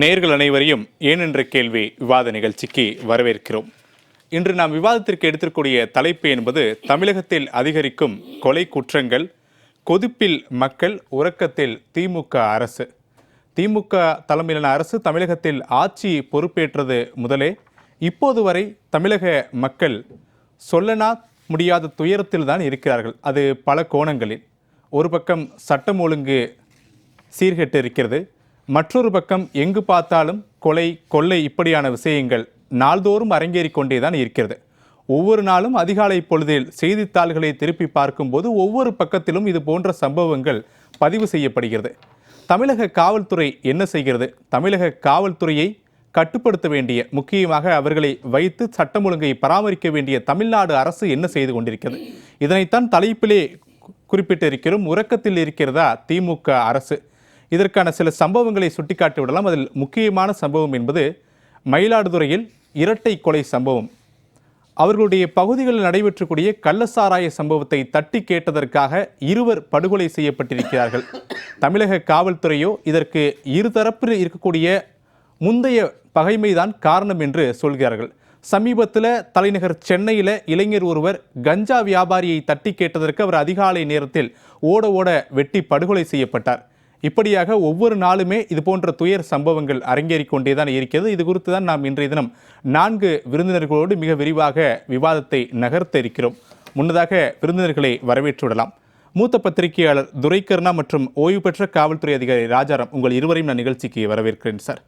நேயர்கள் அனைவரையும் ஏன் என்ற கேள்வி விவாத நிகழ்ச்சிக்கு வரவேற்கிறோம். இன்று நாம் விவாதத்திற்கு எடுத்திருக்கூடிய தலைப்பு என்பது தமிழகத்தில் அதிகரிக்கும் கொலை குற்றங்கள், கொதிப்பில் மக்கள், உறக்கத்தில் திமுக அரசு. திமுக தலைமையிலான அரசு தமிழகத்தில் ஆட்சி பொறுப்பேற்றது முதலே இப்போது வரை தமிழக மக்கள் சொல்லனா முடியாத துயரத்தில் தான் இருக்கிறார்கள். அது பல கோணங்களில். ஒரு பக்கம் சட்டம் ஒழுங்கு சீர்கெட்டு இருக்கிறது, மற்றொரு பக்கம் எங்கு பார்த்தாலும் கொலை, கொள்ளை இப்படியான விஷயங்கள் நாள்தோறும் அரங்கேறிக் கொண்டேதான் இருக்கிறது. ஒவ்வொரு நாளும் அதிகாலை பொழுதில் செய்தித்தாள்களை திருப்பி பார்க்கும்போது ஒவ்வொரு பக்கத்திலும் இது போன்ற சம்பவங்கள் பதிவு செய்யப்படுகிறது. தமிழக காவல்துறை என்ன செய்கிறது? தமிழக காவல்துறையை கட்டுப்படுத்த வேண்டிய, முக்கியமாக அவர்களை வைத்து சட்டம் ஒழுங்கை பராமரிக்க வேண்டிய தமிழ்நாடு அரசு என்ன செய்து கொண்டிருக்கிறது? இதனைத்தான் தலைப்பிலே குறிப்பிட்டிருக்கிறோம். உறக்கத்தில் இருக்கிறதா திமுக அரசு? இதற்கான சில சம்பவங்களை சுட்டிக்காட்டி விடலாம். அதில் முக்கியமான சம்பவம் என்பது மயிலாடுதுறையில் இரட்டை கொலை சம்பவம். அவர்களுடைய பகுதிகளில் நடைபெற்றக்கூடிய கள்ளசாராய சம்பவத்தை தட்டி கேட்டதற்காக இருவர் படுகொலை செய்யப்பட்டிருக்கிறார்கள். தமிழக காவல்துறையோ இதற்கு இருதரப்பில் இருக்கக்கூடிய முந்தைய பகைமைதான் காரணம் என்று சொல்கிறார்கள். சமீபத்தில் தலைநகர் சென்னையில் இளைஞர் ஒருவர் கஞ்சா வியாபாரியை தட்டி கேட்டதற்கு அவர் அதிகாலை நேரத்தில் ஓட ஓட வெட்டி படுகொலை செய்யப்பட்டார். இப்படியாக ஒவ்வொரு நாளுமே இது போன்ற துயர் சம்பவங்கள் அரங்கேறிக் கொண்டேதான் இருக்கிறது. இது குறித்து தான் நாம் இன்றைய தினம் 4 விருந்தினர்களோடு மிக விரிவாக விவாதத்தை நகர்த்த இருக்கிறோம். முன்னதாக விருந்தினர்களை வரவேற்று விடலாம். மூத்த பத்திரிகையாளர் துரைக்கருணா மற்றும் ஓய்வு பெற்ற காவல்துறை அதிகாரி ராஜாராம், உங்கள் இருவரையும் நான் நிகழ்ச்சிக்கு வரவேற்கிறேன் சார்.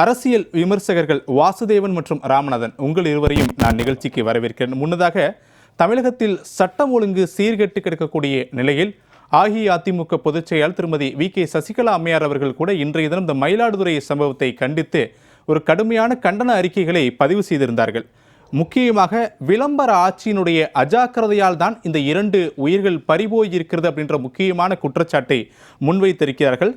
அரசியல் விமர்சகர்கள் வாசுதேவன் மற்றும் ராமநாதன், உங்கள் இருவரையும் நான் நிகழ்ச்சிக்கு வரவேற்கிறேன். முன்னதாக தமிழகத்தில் சட்டம் ஒழுங்கு சீர்கெட்டு கிடக்கக்கூடிய நிலையில் அஇஅதிமுக பொதுச் செயலாளர் திருமதி வி.கே. சசிகலா அம்மையார் அவர்கள் கூட இன்றைய தினம் இந்த மயிலாடுதுறை சம்பவத்தை கண்டித்து ஒரு கடுமையான கண்டன அறிக்கைகளை பதிவு செய்திருந்தார்கள். முக்கியமாக விளம்பர ஆட்சியினுடைய அஜாக்கிரதையால் தான் இந்த 2 உயிர்கள் பறிபோயிருக்கிறது அப்படின்ற முக்கியமான குற்றச்சாட்டை முன்வைத்திருக்கிறார்கள்.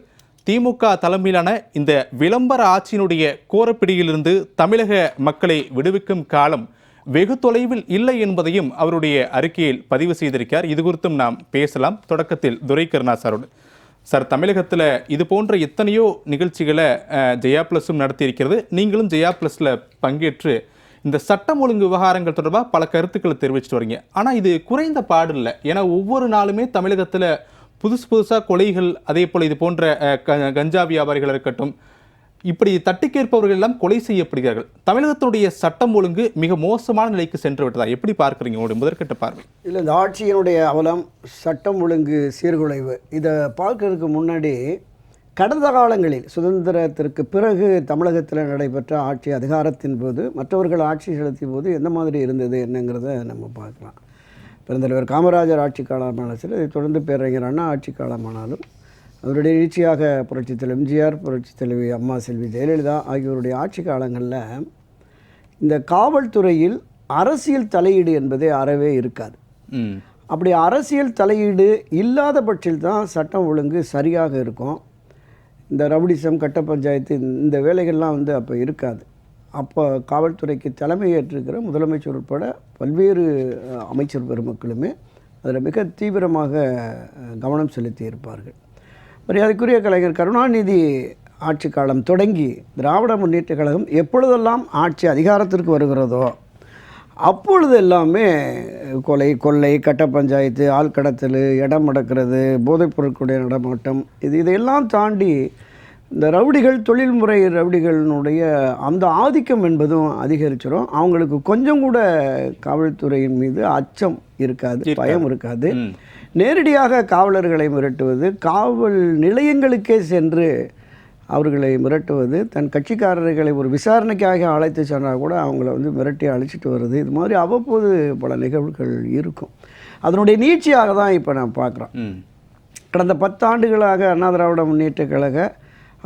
திமுக தலைமையிலான இந்த விளம்பர ஆட்சியினுடைய கோரப்பிடியிலிருந்து தமிழக மக்களை விடுவிக்கும் காலம் வெகு தொலைவில் இல்லை என்பதையும் அவருடைய அறிக்கையில் பதிவு செய்திருக்கிறார். இது குறித்தும் நாம் பேசலாம். தொடக்கத்தில் துரைக்கருணா சாரோடு. சார், தமிழகத்தில் இது போன்ற எத்தனையோ நிகழ்ச்சிகளை ஜெயா பிளஸும் நடத்தியிருக்கிறது. நீங்களும் ஜெயா பிளஸில் பங்கேற்று இந்த சட்டம் ஒழுங்கு விவகாரங்கள் தொடர்பாக பல கருத்துக்களை தெரிவிச்சுட்டு வரீங்க. ஆனால் இது குறைந்த பாடு இல்லை. ஏன்னா ஒவ்வொரு நாளுமே தமிழகத்தில் புதுசாக கொலைகள், அதே போல் இது போன்ற கஞ்சா வியாபாரிகள் இருக்கட்டும், இப்படி தட்டி கேட்பவர்கள் எல்லாம் கொலை செய்யப்படுகிறார்கள். தமிழகத்தினுடைய சட்டம் ஒழுங்கு மிக மோசமான நிலைக்கு சென்று விட்டதா? எப்படி பார்க்குறீங்க உங்களுடைய முதற்கட்ட பார்வை? இல்லை, இந்த ஆட்சியினுடைய அவலம், சட்டம் ஒழுங்கு சீர்குலைவு, இதை பார்க்கறதுக்கு முன்னாடி கடந்த காலங்களில் சுதந்திரத்திற்கு பிறகு தமிழகத்தில் நடைபெற்ற ஆட்சி அதிகாரத்தின் போது, மற்றவர்கள் ஆட்சி செலுத்திய போது எந்த மாதிரி இருந்தது என்னங்கிறத நம்ம பார்க்கலாம். பெருந்தலைவர் காமராஜர் ஆட்சி காலமானாலும் சரி, அதை தொடர்ந்து பேரறிஞர் அண்ணா ஆட்சி காலமானாலும் அவருடைய எழுச்சியாக புரட்சித் தலைவர் எம்ஜிஆர், புரட்சித் தலைவி அம்மா செல்வி ஜெயலலிதா ஆகியோருடைய ஆட்சி காலங்களில் இந்த காவல்துறையில் அரசியல் தலையீடு என்பதே அறவே இருக்காது. அப்படி அரசியல் தலையீடு இல்லாத பட்சத்தில் தான் சட்டம் ஒழுங்கு சரியாக இருக்கும். இந்த ரவுடிசம், கட்ட பஞ்சாயத்து, இந்த வேலைகள்லாம் அப்போ இருக்காது. அப்போ காவல்துறைக்கு தலைமை ஏற்றிருக்கிற முதலமைச்சர் உட்பட பல்வேறு அமைச்சர் பெருமக்களுமே அதில் மிக தீவிரமாக கவனம் செலுத்தி இருப்பார்கள். மரியாதைக்குரிய கலைஞர் கருணாநிதி ஆட்சி காலம் தொடங்கி திராவிட முன்னேற்ற கழகம் எப்பொழுதெல்லாம் ஆட்சி அதிகாரத்திற்கு வருகிறதோ அப்பொழுது எல்லாமே கொலை, கொள்ளை, கட்ட பஞ்சாயத்து, ஆள் கடத்தல், இடம் அடக்கிறது, போதைப் பொருட்களுடைய நடமாட்டம், இதையெல்லாம் தாண்டி இந்த ரவுடிகள், தொழில்முறை ரவுடிகளினுடைய அந்த ஆதிக்கம் என்பதும் அதிகரிச்சிடும். அவங்களுக்கு கொஞ்சம் கூட காவல்துறையின் மீது அச்சம் இருக்காது, பயம் இருக்காது. நேரடியாக காவலர்களை மிரட்டுவது, காவல் நிலையங்களுக்கே சென்று அவர்களை மிரட்டுவது, தன் கட்சிக்காரர்களை ஒரு விசாரணைக்காக அழைத்து சென்றால் கூட அவங்கள மிரட்டி அழைச்சிட்டு வருது, இது மாதிரி அவ்வப்போது பல நிகழ்வுகள் இருக்கும். அதனுடைய நீட்சியாக தான் இப்போ நான் பார்க்குறோம். கடந்த 10 ஆண்டுகளாக அண்ணா திராவிட முன்னேற்ற கழக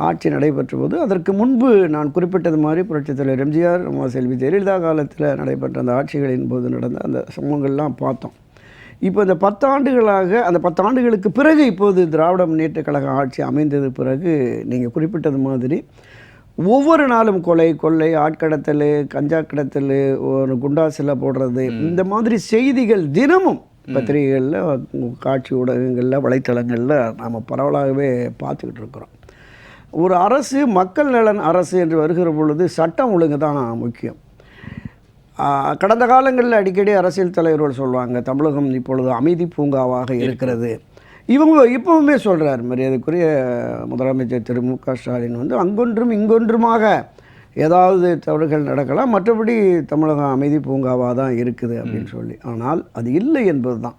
ஆட்சி நடைபெற்ற போது, அதற்கு முன்பு நான் குறிப்பிட்டது மாதிரி புரட்சித் தலைவர் எம்ஜிஆர், அம்மா செல்வி ஜெயலலிதா காலத்தில் நடைபெற்ற அந்த ஆட்சிகளின் போது நடந்த அந்த சம்பவங்கள்லாம் பார்த்தோம். இப்போ இந்த 10 ஆண்டுகளாக, அந்த 10 ஆண்டுகளுக்கு பிறகு இப்போது திராவிட முன்னேற்ற கழக ஆட்சி அமைந்தது பிறகு நீங்கள் குறிப்பிட்டது மாதிரி ஒவ்வொரு நாளும் கொலை, கொள்ளை, ஆட்கடத்தல், கஞ்சா கடத்தல், ஒரு குண்டாசில் போடுறது, இந்த மாதிரி செய்திகள் தினமும் பத்திரிகைகளில், காட்சி ஊடகங்களில், வலைத்தளங்களில் நாம் பரவலாகவே பார்த்துக்கிட்டு இருக்கிறோம். ஒரு அரசு மக்கள் நலன் அரசு என்று வருகிற பொழுது சட்டம் ஒழுங்கு தான் முக்கியம். கடந்த காலங்களில் அடிக்கடி அரசியல் தலைவர்கள் சொல்லுவாங்க, தமிழகம் இப்பொழுது அமைதி பூங்காவாக இருக்கிறது. இவங்க இப்போவுமே சொல்கிறார் மரியாதைக்குரிய முதலமைச்சர் திரு மு.க. ஸ்டாலின் வந்து அங்கொன்றும் இங்கொன்றுமாக ஏதாவது தவறுகள் நடக்கலாம், மற்றபடி தமிழகம் அமைதி பூங்காவாக தான் இருக்குது அப்படின்னு சொல்லி. ஆனால் அது இல்லை என்பது தான்.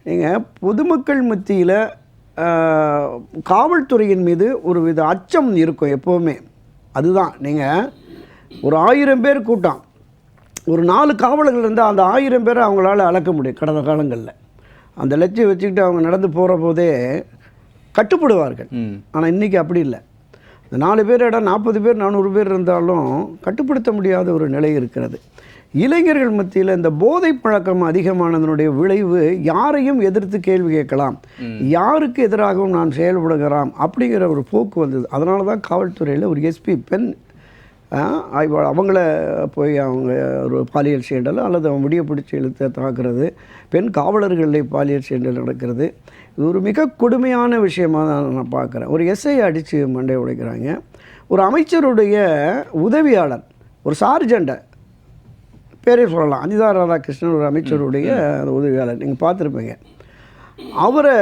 நீங்கள் பொதுமக்கள் மத்தியில் காவல்துறையின் மீது ஒரு வித அச்சம் இருக்கும் எப்போவுமே. அதுதான் நீங்கள் ஒரு 1000 பேர் கூட்டம், ஒரு 4 காவலர்கள் இருந்தால் அந்த 1000 பேரை அவங்களால அளக்க முடியும். கடந்த காலங்களில் அந்த லட்சியம் வச்சுக்கிட்டு அவங்க நடந்து போகிற போதே கட்டுப்படுவார்கள். ஆனால் இன்றைக்கி அப்படி இல்லை. இந்த 4 பேர் இடம் 40 பேர் 400 பேர் இருந்தாலும் கட்டுப்படுத்த முடியாத ஒரு நிலை இருக்கிறது. இளைஞர்கள் மத்தியில் இந்த போதை பழக்கம் அதிகமானதனுடைய விளைவு யாரையும் எதிர்த்து கேள்வி கேட்கலாம், யாருக்கு எதிராகவும் நான் செயல்படுகிறோம் அப்படிங்கிற ஒரு போக்கு வந்தது. அதனால தான் காவல்துறையில் ஒரு எஸ்பி பெண் ஆய்வாளர் அவங்கள போய் அவங்க ஒரு பாலியல் சீண்டல் அல்லது அவங்க முடிய பிடிச்சி இழுத்து தாக்குறது, பெண் காவலர்களை பாலியல் சீண்டல் நடக்கிறது. இது ஒரு மிக கொடுமையான விஷயமாக தான் நான் பார்க்குறேன். ஒரு எஸ்ஐ அடித்து மண்டை உடைக்கிறாங்க. ஒரு அமைச்சருடைய உதவியாளர், ஒரு சார்ஜெண்டை பேரே சொல்லலாம், அனிதா ராதாகிருஷ்ணன், ஒரு அமைச்சருடைய உதவியாளர், நீங்கள் பார்த்துருப்பீங்க. அவரை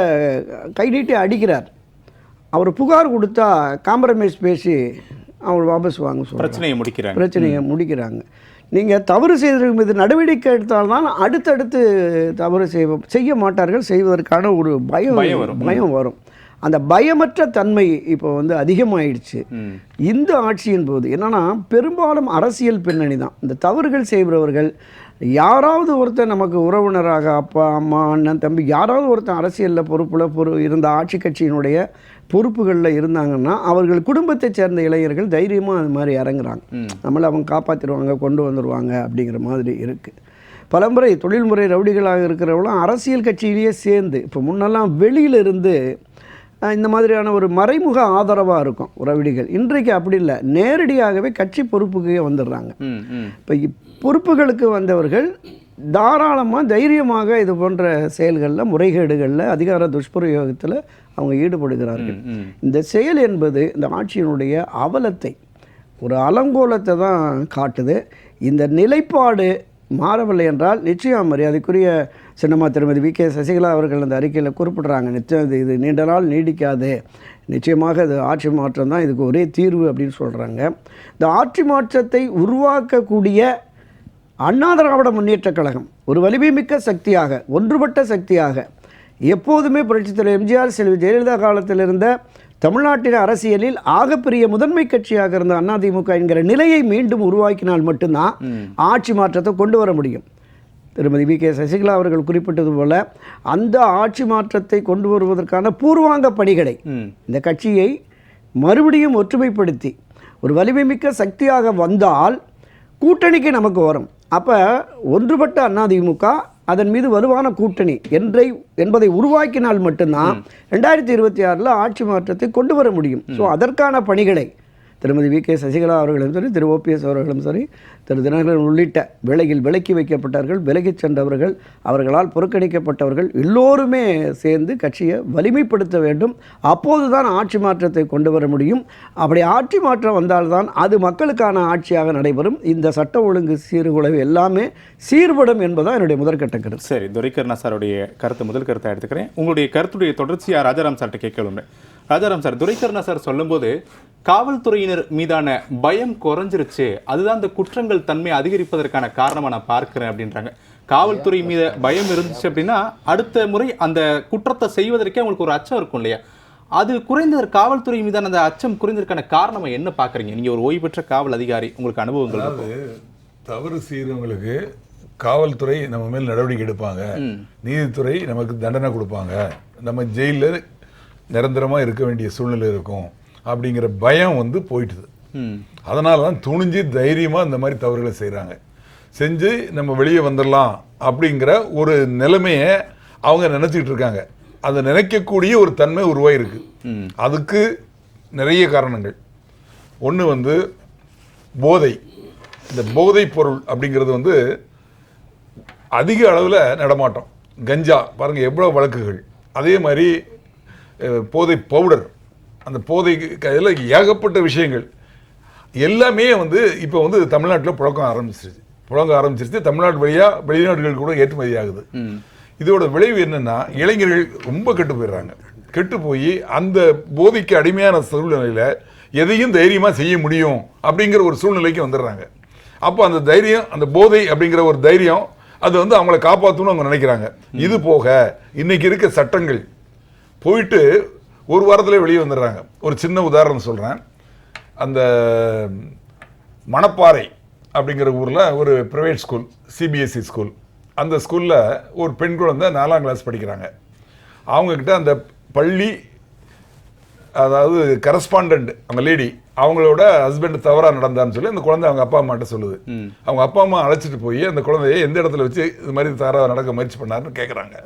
கை நீட்டி அடிக்கிறார். அவர் புகார் கொடுத்தா காம்ப்ரமைஸ் பேசி அவங்க வாபஸ் வாங்க சொல்கிறாங்க, பிரச்சனையை முடிக்கிறாங்க. நீங்கள் தவறு செய்தவர்கள் மீது நடவடிக்கை எடுத்தால்தான் அடுத்தடுத்து தவறு செய்ய மாட்டார்கள், செய்வதற்கான ஒரு பயம் வரும். அந்த பயமற்ற தன்மை இப்போ வந்து அதிகமாயிடுச்சு இந்த ஆட்சியின் போது. என்னென்னா பெரும்பாலும் அரசியல் பின்னணி தான். இந்த தவறுகள் செய்கிறவர்கள் யாராவது ஒருத்தர் நமக்கு உறவினராக, அப்பா அம்மா அண்ணன் தம்பி, யாராவது ஒருத்தர் அரசியலில் பொறுப்பில் இருந்த ஆட்சி கட்சியினுடைய பொறுப்புகளில் இருந்தாங்கன்னா அவர்கள் குடும்பத்தை சேர்ந்த இளைஞர்கள் தைரியமாக அது மாதிரி இறங்குறாங்க. நம்மளை அவங்க காப்பாற்றிடுவாங்க, கொண்டு வந்துடுவாங்க அப்படிங்கிற மாதிரி இருக்குது. பலமுறை தொழில்முறை ரவுடிகளாக இருக்கிறவங்களும் அரசியல் கட்சியிலேயே சேர்ந்து, இப்போ முன்னெல்லாம் வெளியிலிருந்து இந்த மாதிரியான ஒரு மறைமுக ஆதரவாக இருக்கும் ரவுடிகள். இன்றைக்கு அப்படி இல்லை, நேரடியாகவே கட்சி பொறுப்புக்கே வந்துடுறாங்க. இப்போ பொறுப்புகளுக்கு வந்தவர்கள் தாராளமாக தைரியமாக இது போன்ற செயல்களில், முறைகேடுகளில், அதிகார துஷ்பிரயோகத்தில் அவங்க ஈடுபடுகிறார்கள். இந்த செயல் என்பது இந்த ஆட்சியினுடைய அவலத்தை, ஒரு அலங்கோலத்தை தான் காட்டுது. இந்த நிலைப்பாடு மாறவில்லை என்றால் நிச்சயம் மரியாதைக்குரிய சின்னம்மா திருமதி வி.கே. சசிகலா அவர்கள் அந்த அறிக்கையில் குறிப்பிட்றாங்க, நிச்சயம் இது நீண்ட நாள் நீடிக்காது, நிச்சயமாக இது ஆட்சி மாற்றம் தான் இதுக்கு ஒரே தீர்வு அப்படின்னு சொல்கிறாங்க. இந்த ஆட்சி மாற்றத்தை உருவாக்கக்கூடிய அண்ணா திராவிட முன்னேற்றக் கழகம் ஒரு வலிமைமிக்க சக்தியாக, ஒன்றுபட்ட சக்தியாக, எப்போதுமே புரட்சித் தலைவர் எம்ஜிஆர், செல்வி ஜெயலலிதா காலத்தில் இருந்த தமிழ்நாட்டின் அரசியலில் ஆகப்பெரிய முதன்மை கட்சியாக இருந்த அதிமுக என்கிற நிலையை மீண்டும் உருவாக்கினால் மட்டும்தான் ஆட்சி மாற்றத்தை கொண்டு வர முடியும். திருமதி வி.கே. சசிகலா அவர்கள் குறிப்பிட்டது போல அந்த ஆட்சி மாற்றத்தை கொண்டு வருவதற்கான பூர்வாங்க பணிகளை இந்த கட்சியை மறுபடியும் ஒற்றுமைப்படுத்தி ஒரு வலிமைமிக்க சக்தியாக வந்தால் கூட்டணிக்கு நமக்கு வரும். அப்போ ஒன்றுபட்ட அதிமுக, அதன் மீது வலுவான கூட்டணி என்பதை உருவாக்கினால் மட்டும்தான் 2026 ஆட்சி மாற்றத்தை கொண்டு வர முடியும். ஸோ அதற்கான பணிகளை திருமதி வி.கே. சசிகலா அவர்களும் சரி, திரு ஓபிஎஸ் அவர்களும் சரி, திரு தினகரன் உள்ளிட்ட விலக்கி வைக்கப்பட்டார்கள், விலகிச் சென்றவர்கள், அவர்களால் புறக்கணிக்கப்பட்டவர்கள் எல்லோருமே சேர்ந்து கட்சியை வலிமைப்படுத்த வேண்டும். அப்போது தான் ஆட்சி மாற்றத்தை கொண்டு வர முடியும். அப்படி ஆட்சி மாற்றம் வந்தால்தான் அது மக்களுக்கான ஆட்சியாக நடைபெறும். இந்த சட்ட ஒழுங்கு சீர்குலைவு எல்லாமே சீர்படும் என்பதுதான் என்னுடைய முதற்கட்ட கருத்து. சரி, துரைக்கருணா சாருடைய முதல் கருத்தை எடுத்துக்கிறேன். உங்களுடைய கருத்துடைய தொடர்ச்சியாக ராஜாராம் சார்கிட்ட கேட்கணும். ராஜாராம் சார், துரைக்கருணா சார் சொல்லும்போது காவல்துறையினர் மீதான பயம் குறைஞ்சிருச்சு, அதுதான் இந்த குற்றங்கள் தன்மை அதிகரிப்பதற்கான காரணமாக நான் பார்க்கிறேன் அப்படின்றாங்க. காவல்துறை மீது பயம் இருந்துச்சு அப்படின்னா அடுத்த முறை அந்த குற்றத்தை செய்வதற்கே அவங்களுக்கு ஒரு அச்சம் இருக்கும் இல்லையா? அது குறைந்ததற்கு காவல்துறை மீதான அந்த அச்சம் குறைந்ததற்கான காரணமா என்ன பார்க்குறீங்க? நீங்கள் ஒரு ஓய்வு பெற்ற காவல் அதிகாரி, உங்களுக்கு அனுபவங்கள். அதாவது தவறு செய்கிறவங்களுக்கு காவல்துறை நம்ம மேல் நடவடிக்கை எடுப்பாங்க, நீதித்துறை நமக்கு தண்டனை கொடுப்பாங்க, நம்ம ஜெயிலில் நிரந்தரமாக இருக்க வேண்டிய சூழ்நிலை இருக்கும் அப்படிங்கிற பயம் வந்து போயிட்டுது. அதனால தான் துணிஞ்சு தைரியமாக இந்த மாதிரி தவறுகளை செய்கிறாங்க. செஞ்சு நம்ம வெளியே வந்துடலாம் அப்படிங்கிற ஒரு நிலைமையை அவங்க நினச்சிக்கிட்டு இருக்காங்க. அதை நினைக்கக்கூடிய ஒரு தன்மை உருவாயிருக்கு. அதுக்கு நிறைய காரணங்கள். ஒன்று வந்து போதை. இந்த போதை பொருள் அப்படிங்கிறது வந்து அதிக அளவில் நடமாட்டம். கஞ்சா பாருங்கள் எவ்வளோ வழக்குகள். அதே மாதிரி போதை பவுடர் அந்த போதை இதில் ஏகப்பட்ட விஷயங்கள் எல்லாமே வந்து இப்போ வந்து தமிழ்நாட்டில் புழங்க ஆரம்பிச்சிருச்சு. தமிழ்நாடு வழியாக வெளிநாடுகள் கூட ஏற்றுமதி ஆகுது. இதோட விளைவு என்னன்னா, இளைஞர்கள் ரொம்ப கெட்டு போயிடுறாங்க. கெட்டு போய் அந்த போதைக்கு அடிமையான சூழ்நிலையில் எதையும் தைரியமாக செய்ய முடியும் அப்படிங்கிற ஒரு சூழ்நிலைக்கு வந்துடுறாங்க. அப்போ அந்த தைரியம், அந்த போதை அப்படிங்கிற ஒரு தைரியம் அது வந்து அவங்கள காப்பாற்றணும்னு அவங்க நினைக்கிறாங்க. இது போக இன்னைக்கு இருக்க சட்டங்கள் போயிட்டு ஒரு வாரத்திலே வெளியே வந்துடுறாங்க. ஒரு சின்ன உதாரணம் சொல்கிறேன். அந்த மணப்பாறை அப்படிங்கிற ஊரில் ஒரு ப்ரைவேட் ஸ்கூல், சிபிஎஸ்சி ஸ்கூல். அந்த ஸ்கூலில் ஒரு பெண் குழந்தை 4ஆம் கிளாஸ் படிக்கிறாங்க. அவங்கக்கிட்ட அந்த பள்ளி, அதாவது கரஸ்பாண்டன்ட் அந்த லேடி, அவங்களோட ஹஸ்பண்ட் தவறாக நடந்தான்னு சொல்லி அந்த குழந்தை அவங்க அப்பா அம்மாட்ட சொல்லுது. அவங்க அப்பா அம்மா அழைச்சிட்டு போய் அந்த குழந்தைய எந்த இடத்துல வச்சு இது மாதிரி தவறாக நடக்க முயற்சி பண்ணாருன்னு கேட்குறாங்க.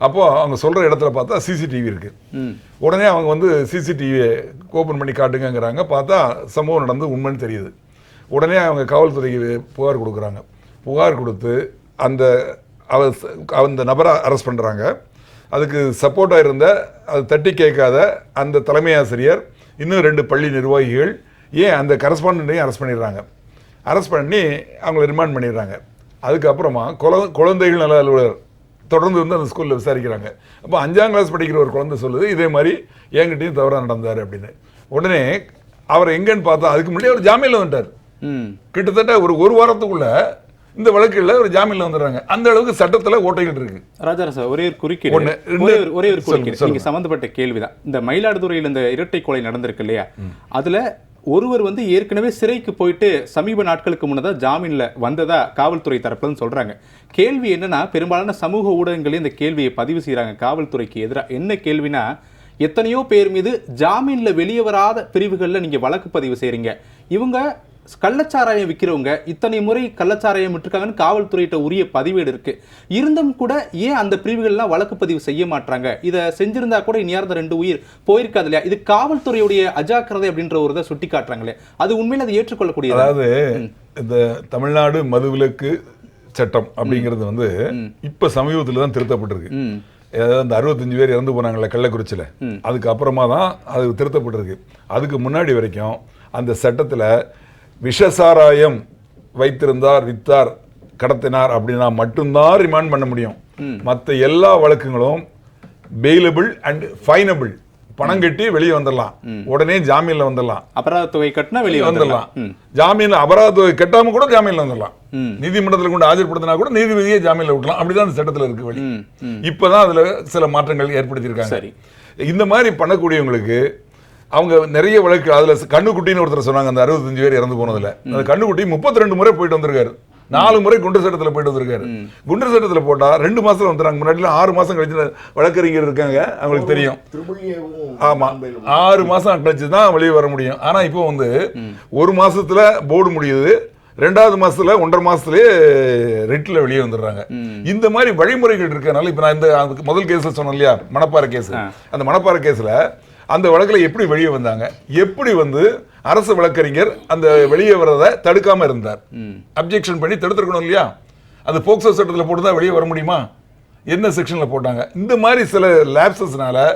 அப்போது அவங்க சொல்கிற இடத்துல பார்த்தா சிசிடிவி இருக்குது. உடனே அவங்க வந்து சிசிடிவியை ஓப்பன் பண்ணி காட்டுங்கிறாங்க. பார்த்தா சம்பவம் நடந்து உண்மைன்னு தெரியுது. உடனே அவங்க காவல்துறைக்கு புகார் கொடுக்குறாங்க. புகார் கொடுத்து அந்த நபரை அரெஸ்ட் பண்ணுறாங்க. அதுக்கு சப்போர்ட்டாக இருந்த, அது தட்டி கேட்காத அந்த தலைமை ஆசிரியர், இன்னும் 2 பள்ளி நிர்வாகிகள், ஏன் அந்த கரஸ்பாண்டண்ட்டையும் அரெஸ்ட் பண்ணிடுறாங்க. அரெஸ்ட் பண்ணி அவங்கள ரிமாண்ட் பண்ணிடுறாங்க. அதுக்கப்புறமா குழந்தைகள் நல அலுவலர் தொடர்ந்து வந்து அந்த ஸ்கூலில் விசாரிக்கிறாங்க. அப்போ 5ஆம் கிளாஸ் படிக்கிற ஒரு குழந்தை சொல்லுது, இதே மாதிரி என்கிட்டையும் தவறாக நடந்தார் அப்படின்னு. உடனே அவர் எங்கன்னு பார்த்தா அதுக்கு முன்னாடி அவர் ஜாமீனில் வந்துட்டார். கிட்டத்தட்ட ஒரு வாரத்துக்குள்ள இந்த வழக்குல ஒரு ஜாமீன்ல வந்துடுறாங்க. அந்த அளவுக்கு சட்டத்துல ஓட்டைகள் இருக்கு. ராஜாராசா, ஒரே ஒரு குறுக்கீடு, நீங்க சம்பந்தப்பட்ட கேள்விதான். இந்த மயிலாடுதுறையில் இந்த இரட்டை கொலை நடந்திருக்கு இல்லையா, அதுல ஒருவர் வந்து ஏற்கனவே சிறைக்கு போயிட்டு சமீப நாட்களுக்கு முன்னதான் ஜாமீன்ல வந்ததா காவல்துறை தரப்புலன்னு சொல்றாங்க. கேள்வி என்னன்னா, பெரும்பாலான சமூக ஊடகங்களே இந்த கேள்வியை பதிவு செய்யறாங்க காவல்துறைக்கு எதிராக. என்ன கேள்வினா, எத்தனையோ பேர் மீது ஜாமீன்ல வெளியே வராத பிரிவுகள்ல நீங்க வழக்கு பதிவு செய்றீங்க. இவங்க கள்ளச்சாராயம் விற்கிறவங்க இத்தனை முறை கள்ளச்சாராயம் விட்டுருக்காங்கன்னு காவல்துறையிட்ட உரிய பதிவேடு இருக்கு. இருந்தும் கூட ஏன் அந்த பிரிவுகள்லாம் வழக்கு பதிவு செய்ய மாட்டாங்க? இதை செஞ்சிருந்தா கூட இனியார்ந்த 2 உயிர் போயிருக்காது இல்லையா? இது காவல்துறையுடைய அஜாக்கிரதை அப்படின்ற ஒரு இதை சுட்டி காட்டுறாங்களே, அது உண்மையில அதை ஏற்றுக்கொள்ளக்கூடிய. அதாவது இந்த தமிழ்நாடு மதுவிலக்கு சட்டம் அப்படிங்கிறது வந்து இப்ப சமீபத்தில் தான் திருத்தப்பட்டிருக்கு. அதாவது அந்த 65 பேர் இறந்து போனாங்கல்ல கள்ளக்குறிச்சியில், அதுக்கு அப்புறமா தான் அது திருத்தப்பட்டிருக்கு. அதுக்கு முன்னாடி வரைக்கும் அந்த சட்டத்தில் விஷசாராயம் வைத்திருந்தார், வித்தார், கடத்தினார் அப்படின்னா மட்டும்தான் ரிமாண்ட் பண்ண முடியும். மற்ற எல்லா வழக்குகளும் பெயிலபிள் அண்ட் ஃபைனபிள். பணம் கட்டி வெளியே வந்துடலாம், உடனே ஜாமீன்ல வந்துடலாம். அபராத தொகை கட்டினா வெளியே வந்துடலாம். ஜாமீன் அபராத தொகை கட்டாம கூட ஜாமீன்ல வந்துடலாம். நீதிமன்றத்தில் கொண்டு ஆஜர்படுத்தினா கூட நீதிபதியே ஜாமீன்ல விடலாம். அப்படிதான் அந்த சட்டத்தில் இருக்கு வழி. இப்பதான் அதுல சில மாற்றங்கள் ஏற்படுத்தியிருக்காங்க. இந்த மாதிரி பண்ணக்கூடியவங்களுக்கு அவங்க நிறைய வழக்கு, அதுல கண்ணுக்குட்டின்னு ஒருத்தர் சொன்னாங்க, அந்த 65 பேர் இறந்து போனதுல அந்த கண்ணுக்குட்டி 32 முறை போயிட்டு வந்திருக்காரு. 4 முறை குண்டர் சட்டத்தில் போயிட்டு வந்திருக்காரு. குண்டர் சட்டத்தில் போட்டா 2 மாசத்துல வந்துறாங்க. முன்னாடி 6 மாசம் கழிச்சு வழக்கறிஞர் இருக்காங்க, அவங்களுக்கு தெரியும். ஆமா, 6 மாசம் கழிச்சு தான் வெளியே வர முடியும். ஆனா இப்போ வந்து 1 மாசத்துல போர்டு முடியுது, 2வது மாசத்துல 1.5 மாசத்துலயே ரெட்ல வெளியே வந்துடுறாங்க. இந்த மாதிரி வழிமுறைகள் இருக்கனால இப்ப நான் இந்த முதல் கேஸ்ல சொன்னேன் இல்லையா, மணப்பாறை கேஸ். அந்த மணப்பாறை கேஸ்ல அந்த வழக்குல எப்படி வெளியே வந்தாங்க, எப்படி வந்து அரசு வழக்கறிஞர் அந்த வெளியே வர்றதை தடுக்காம இருந்தார், அப்ஜெக்ஷன் பண்ணி தடுத்துருக்கணும் இல்லையா? அது போக்சோ சட்டத்தில் போட்டுதான் வெளியே வர முடியுமா? என்ன செக்ஷன்ல போட்டாங்க? இந்த மாதிரி சில லேப்சஸ்னால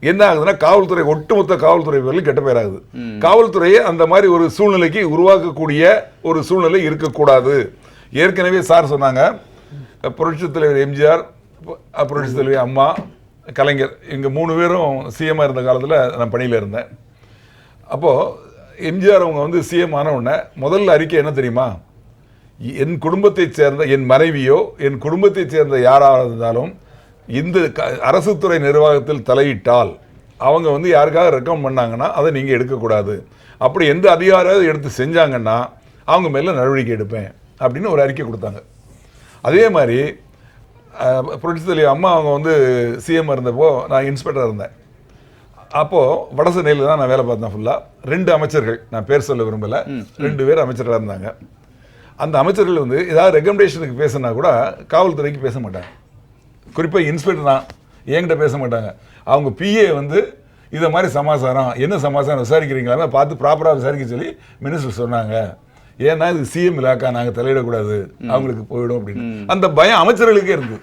என்ன ஆகுதுன்னா, காவல்துறை, ஒட்டுமொத்த காவல்துறை பேரில் கெட்ட பேராகுது. காவல்துறையை அந்த மாதிரி ஒரு சூழ்நிலைக்கு உருவாக்கக்கூடிய ஒரு சூழ்நிலை இருக்கக்கூடாது. ஏற்கனவே சார் சொன்னாங்க, புரட்சித் தலைவர் எம்ஜிஆர், புரட்சித் தலைவர் அம்மா, கலைஞர், இங்கே 3 பேரும் சிஎம்மாக இருந்த காலத்தில் நான் பணியில் இருந்தேன். அப்போது எம்ஜிஆர் அவங்க வந்து சிஎம் ஆன உடனே முதல்ல அறிக்கை என்ன தெரியுமா? என் குடும்பத்தைச் சேர்ந்த என் மனைவியோ என் குடும்பத்தைச் சேர்ந்த யாராக இருந்தாலும் இந்த அரசு துறை நிர்வாகத்தில் தலையிட்டால் அவங்க வந்து யாருக்காக ரெக்கமெண்ட் பண்ணாங்கன்னா அதை நீங்கள் எடுக்கக்கூடாது. அப்படி எந்த அதிகாரம் எடுத்து செஞ்சாங்கன்னா அவங்க மேலே நடவடிக்கை எடுப்பேன் அப்படின்னு ஒரு அறிக்கை கொடுத்தாங்க. அதே மாதிரி புரட்சி தலைவர் அம்மா அவங்க வந்து சிஎம் இருந்தப்போ நான் இன்ஸ்பெக்டராக இருந்தேன். அப்போது வடசென்னையில் தான் நான் வேலை பார்த்தேன் ஃபுல்லாக. 2 அமைச்சர்கள், நான் பேர் சொல்ல விரும்பலை, 2 பேர் அமைச்சர்களாக இருந்தாங்க. அந்த அமைச்சர்கள் வந்து ஏதாவது ரெக்கமெண்டேஷனுக்கு பேசினா கூட காவல்துறைக்கு பேச மாட்டாங்க. குறிப்பாக இன்ஸ்பெக்டர் தான் என்கிட்ட பேச மாட்டாங்க. அவங்க பிஏ வந்து இதை மாதிரி சமாசாரம், என்ன சமாசாரம் விசாரிக்கிறீங்களா பார்த்து ப்ராப்பராக விசாரிக்க சொல்லி மினிஸ்டர் சொன்னாங்க. ஏன்னா இது சிஎம் இலாக்கா, நாங்கள் தலையிடக்கூடாது, அவங்களுக்கு போயிடும் அப்படின்னு அந்த பயம் அமைச்சர்களுக்கே இருக்கு.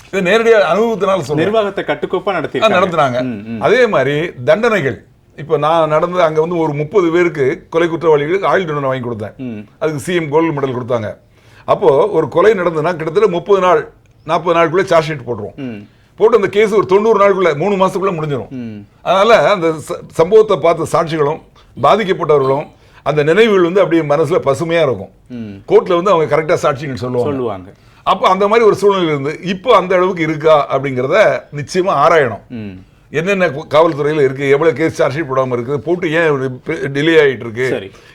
இது நேரடியாக அனுபவத்தினால சொல்ல, நிர்வாகத்தை கட்டுக்கோப்பா நடத்தினாங்க. அதே மாதிரி தண்டனைகள் இப்போ நான் நடந்தது அங்கே வந்து ஒரு 30 பேருக்கு கொலை குற்றவாளிகளுக்கு ஆயுள் தண்டனை வாங்கி கொடுத்தேன். அதுக்கு சிஎம் கோல்டு மெடல் கொடுத்தாங்க. அப்போது ஒரு கொலை நடந்ததுன்னா கிட்டத்தட்ட 30 நாள் 40 நாளுக்குள்ளே சார்ஜ் ஷீட் போட்டுருவோம். போட்டு அந்த கேஸ் ஒரு 90 நாளுக்குள்ள 3 மாசத்துக்குள்ள முடிஞ்சிடும். அதனால அந்த சம்பவத்தை பார்த்த சாட்சிகளும் பாதிக்கப்பட்டவர்களும் அந்த நினைவுகள் வந்து அப்படியே மனசுல பசுமையா இருக்கும். கோர்ட்ல வந்து அவங்க கரெக்டா சாட்சிகள் சொல்லுவாங்க. அப்போ அந்த மாதிரி ஒரு சூழ்நிலை இருந்து இப்போ அந்த அளவுக்கு இருக்கா அப்படிங்கிறத நிச்சயமா ஆராயணும். என்னென்ன காவல்துறையில் இருக்கு, எவ்வளவு கேஸ் சார்ஜ் ஷீட் போடாமல் இருக்குது, போட்டு ஏன் டிலே ஆகிட்டு இருக்கு,